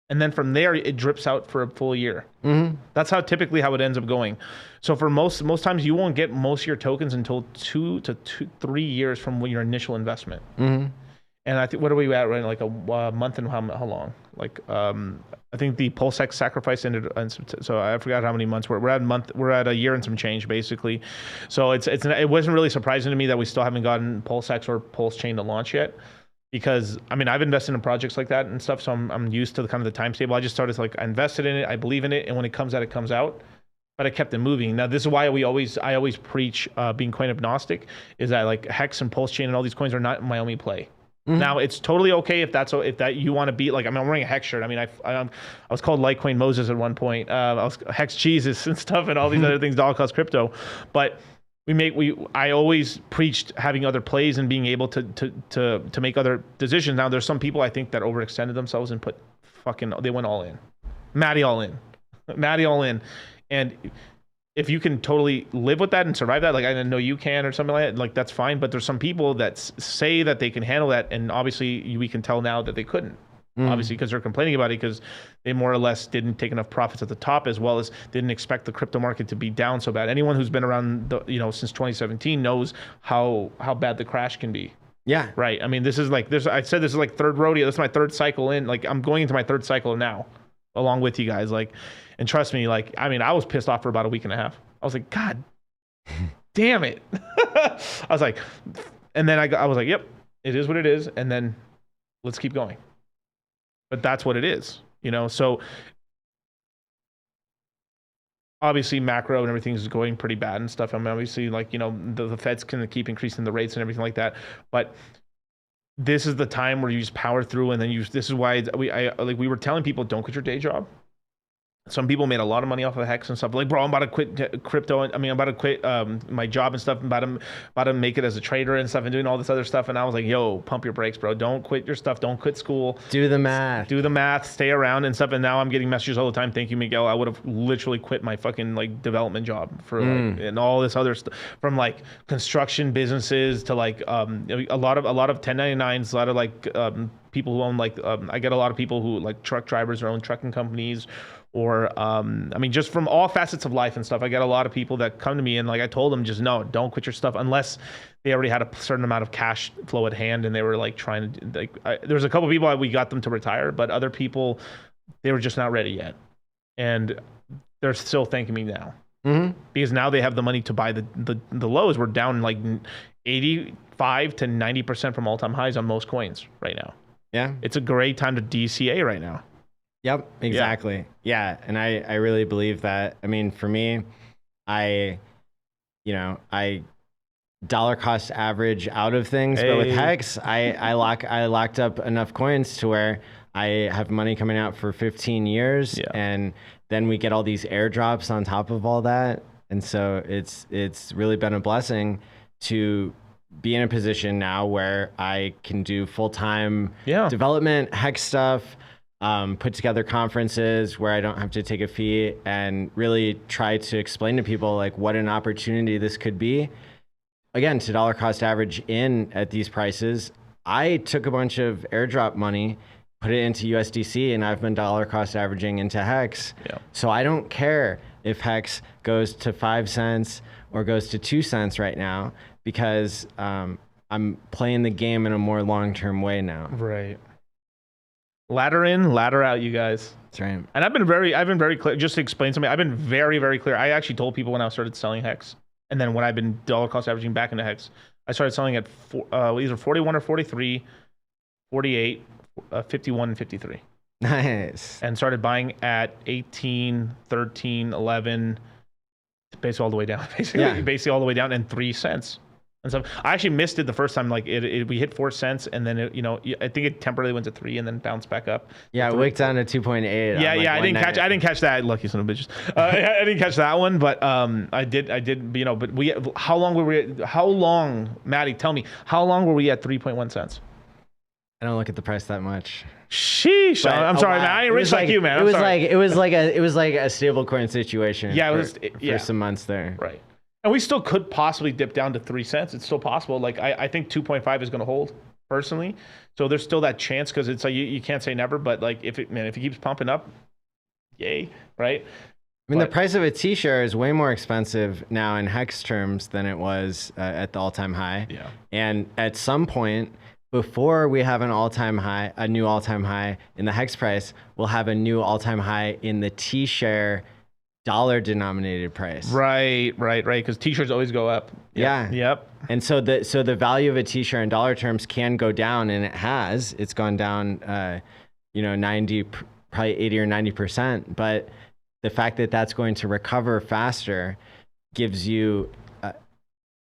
And then from there, it drips out for a full year. That's typically how it ends up going. So for most times, you won't get most of your tokens until 2 to 3 years from your initial investment. And I think, what are we at right now? Like a month and how long? Like, I think the PulseX sacrifice ended, so I forgot how many months we're at a year and some change basically. So it wasn't really surprising to me that we still haven't gotten PulseX or Pulschain to launch yet, because I mean, I've invested in projects like that and stuff, so I'm used to the kind of the time table. I just started like, I invested in it, I believe in it, and when it comes out, it comes out. But I kept it moving. Now, this is why I always preach being coin agnostic, is that like Hex and Pulschain and all these coins are not my only play. Now it's totally okay if that you want to be like, I mean, I'm wearing a Hex shirt. I mean, I was called Litecoin Moses at one point. I was Hex Jesus and stuff and all these other things, dollar cost crypto. But I always preached having other plays and being able to make other decisions. Now there's some people I think that overextended themselves and they went all in. Mati Allin. And if you can totally live with that and survive that, like I know you can or something like that, like that's fine. But there's some people that say that they can handle that, and obviously we can tell now that they couldn't. obviously, because they're complaining about it because they more or less didn't take enough profits at the top, as well as didn't expect the crypto market to be down so bad. Anyone who's been around, since 2017 knows how bad the crash can be. Yeah. Right. I mean, this is like this. I said this is like third rodeo. This is my third cycle in. Like, I'm going into my third cycle now, along with you guys. Like, and trust me, like, I mean, I was pissed off for about a week and a half. I was like, God damn it. I was like, and then I was like, yep, it is what it is, and then let's keep going. But that's what it is, so obviously macro and everything is going pretty bad and stuff. I mean, obviously, like, the Fed's going to keep increasing the rates and everything like that, but this is the time where you just power through, and then this is why we were telling people, don't quit your day job. Some people made a lot of money off of Hex and stuff. Like, bro, I'm about to quit crypto. I'm about to quit my job and stuff. I'm about to make it as a trader and stuff and doing all this other stuff. And I was like, yo, pump your brakes, bro. Don't quit your stuff. Don't quit school. Do the math. Stay around and stuff. And now I'm getting messages all the time. Thank you, Miguel. I would have literally quit my fucking like development job for like, and all this other stuff, from like construction businesses to like a lot of 1099s, a lot of like people who own like I get a lot of people who like truck drivers or own trucking companies. Or, I mean, just from all facets of life and stuff, I get a lot of people that come to me and like I told them, just no, don't quit your stuff unless they already had a certain amount of cash flow at hand and they were like trying to, like, there was a couple of people we got them to retire, but other people, they were just not ready yet. And they're still thanking me now because now they have the money to buy the lows. We're down like 85 to 90% from all-time highs on most coins right now. Yeah. It's a great time to DCA right now. Yep, exactly. Yeah. And I really believe that. I mean, for me, I dollar cost average out of things, but with Hex, I locked up enough coins to where I have money coming out for 15 years, and then we get all these airdrops on top of all that. And so it's really been a blessing to be in a position now where I can do full-time development, Hex stuff, put together conferences where I don't have to take a fee, and really try to explain to people like what an opportunity this could be. Again, to dollar cost average in at these prices. I took a bunch of airdrop money, put it into USDC, and I've been dollar cost averaging into Hex. So I don't care if Hex goes to 5 cents or goes to 2 cents right now, because I'm playing the game in a more long-term way now. Right. Ladder in, ladder out, you guys. That's right. And I've been very clear. Just to explain something, I've been very, very clear. I actually told people when I started selling Hex, and then when I've been dollar cost averaging back into Hex, I started selling at either 41 or 43, 48, 51, and 53. Nice. And started buying at 18, 13, 11, basically all the way down. Basically all the way down, and 3 cents. And so I actually missed it the first time. Like we hit 4 cents, and then I think it temporarily went to 3 and then bounced back up. Yeah, it wicked down to 2.8. Yeah, I didn't catch that. Lucky son of bitches. I didn't catch that one, but I did. But how long, Maddie? Tell me, how long were we at 3.1 cents? I don't look at the price that much. Sheesh. I'm sorry, man. I ain't rich like you, man. It was like a stable coin situation. Yeah, for some months there. Right. And we still could possibly dip down to 3 cents. It's still possible. Like I think 2.5 is going to hold personally. So there's still that chance, because it's like you can't say never. But like if it keeps pumping up, yay, right? I mean, the price of a T-share is way more expensive now in Hex terms than it was at the all-time high. Yeah. And at some point, before we have a new all-time high in the Hex price, we'll have a new all-time high in the T-share dollar denominated price. Right. Because T-shirts always go up. Yep. And so the value of a T-shirt in dollar terms can go down, and it's gone down, 90, probably 80 or 90%. But the fact that that's going to recover faster gives you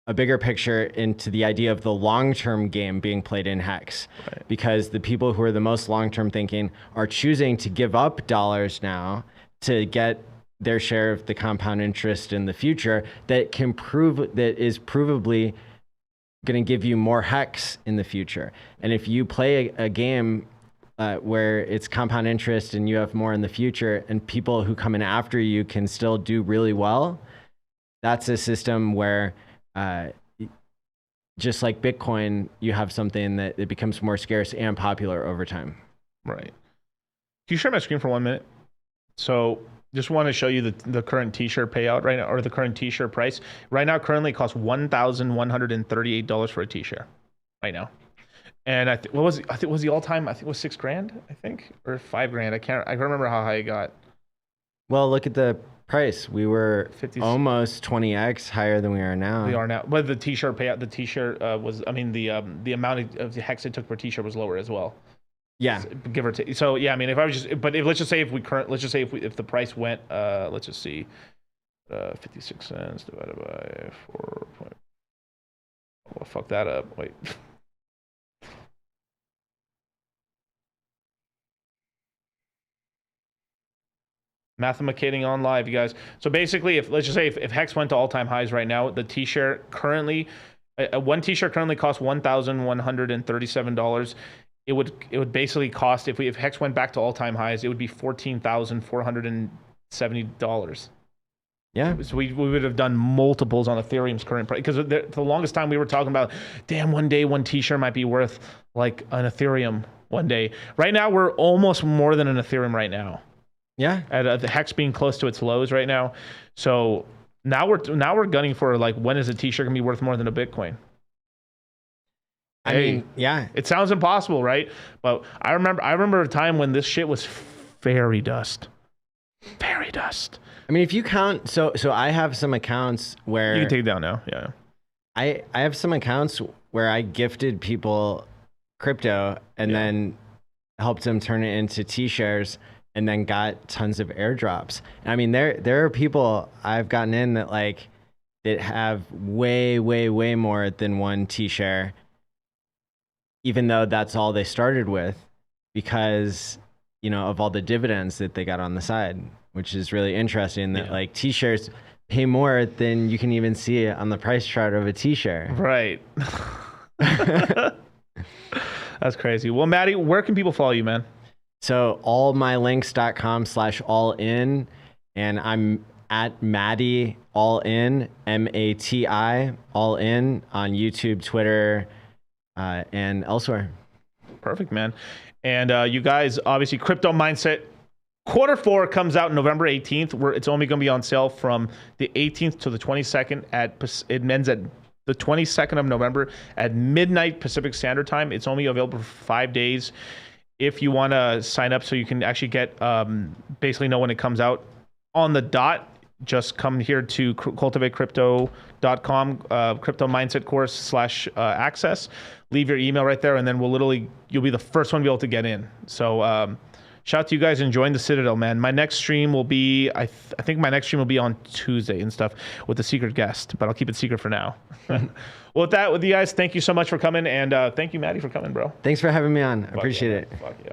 a bigger picture into the idea of the long-term game being played in Hex. Right. Because the people who are the most long-term thinking are choosing to give up dollars now to get their share of the compound interest in the future that is provably going to give you more Hex in the future. And if you play a game where it's compound interest and you have more in the future, and people who come in after you can still do really well, that's a system where just like Bitcoin, you have something that it becomes more scarce and popular over time. Right. Can you share my screen for 1 minute? So just want to show you the current t-shirt payout right now, or the current t-shirt price. Right now, currently it costs $1,138 for a t-shirt right now. And what was I think was the all-time, I think it was $6,000, I think, or $5,000. I can't remember how high it got. Well, look at the price. We were 50, almost 20x higher than we are now. We are now. But the t-shirt payout, the t-shirt was, I mean, the amount of the hex it took per t-shirt was lower as well. Yeah, give or take. So yeah, I mean, if I was just, but if, let's just say if the price went, let's just see, 56 cents divided by 4. Well, fuck that up. Wait. Mathemacating on live, you guys. So basically, let's just say if Hex went to all-time highs right now, the t-shirt currently, one t-shirt currently costs $1,137. It would basically cost, if Hex went back to all-time highs, it would be $14,470. Yeah. So we would have done multiples on Ethereum's current price, because the longest time we were talking about, damn, one day one t-shirt might be worth like an Ethereum one day. Right now, we're almost more than an Ethereum right now. Yeah. At the Hex being close to its lows right now. So now we're gunning for, like, when is a t-shirt gonna be worth more than a Bitcoin? I mean, yeah. It sounds impossible, right? But I remember a time when this shit was fairy dust. Fairy dust. I mean, if you count, so I have some accounts where you can take it down now. Yeah. I have some accounts where I gifted people crypto and then helped them turn it into t-shares and then got tons of airdrops. I mean, there are people I've gotten in that have way more than one t-share, even though that's all they started with, because, you know, of all the dividends that they got on the side, which is really interesting that like t-shirts pay more than you can even see on the price chart of a t-shirt. Right. That's crazy. Well, Mati, where can people follow you, man? So allmylinks.com/allin, and I'm at Mati Allin, MATI Allin, on YouTube, Twitter, and elsewhere. Perfect, man. And you guys, obviously, Crypto Mindset Q4 comes out November 18th. It's only going to be on sale from the 18th to the 22nd. It ends at the 22nd of November at midnight Pacific Standard Time. It's only available for 5 days. If you want to sign up so you can actually get, basically know when it comes out on the dot, just come here to cultivatecrypto.com, crypto mindset course /access. Leave your email right there, and then you'll be the first one to be able to get in. So shout out to you guys and join the Citadel, man. My next stream will be, I think my next stream will be on Tuesday and stuff with a secret guest, but I'll keep it secret for now. Well, with you guys, thank you so much for coming, and thank you, Mati, for coming, bro. Thanks for having me on. I appreciate it. Fuck yeah.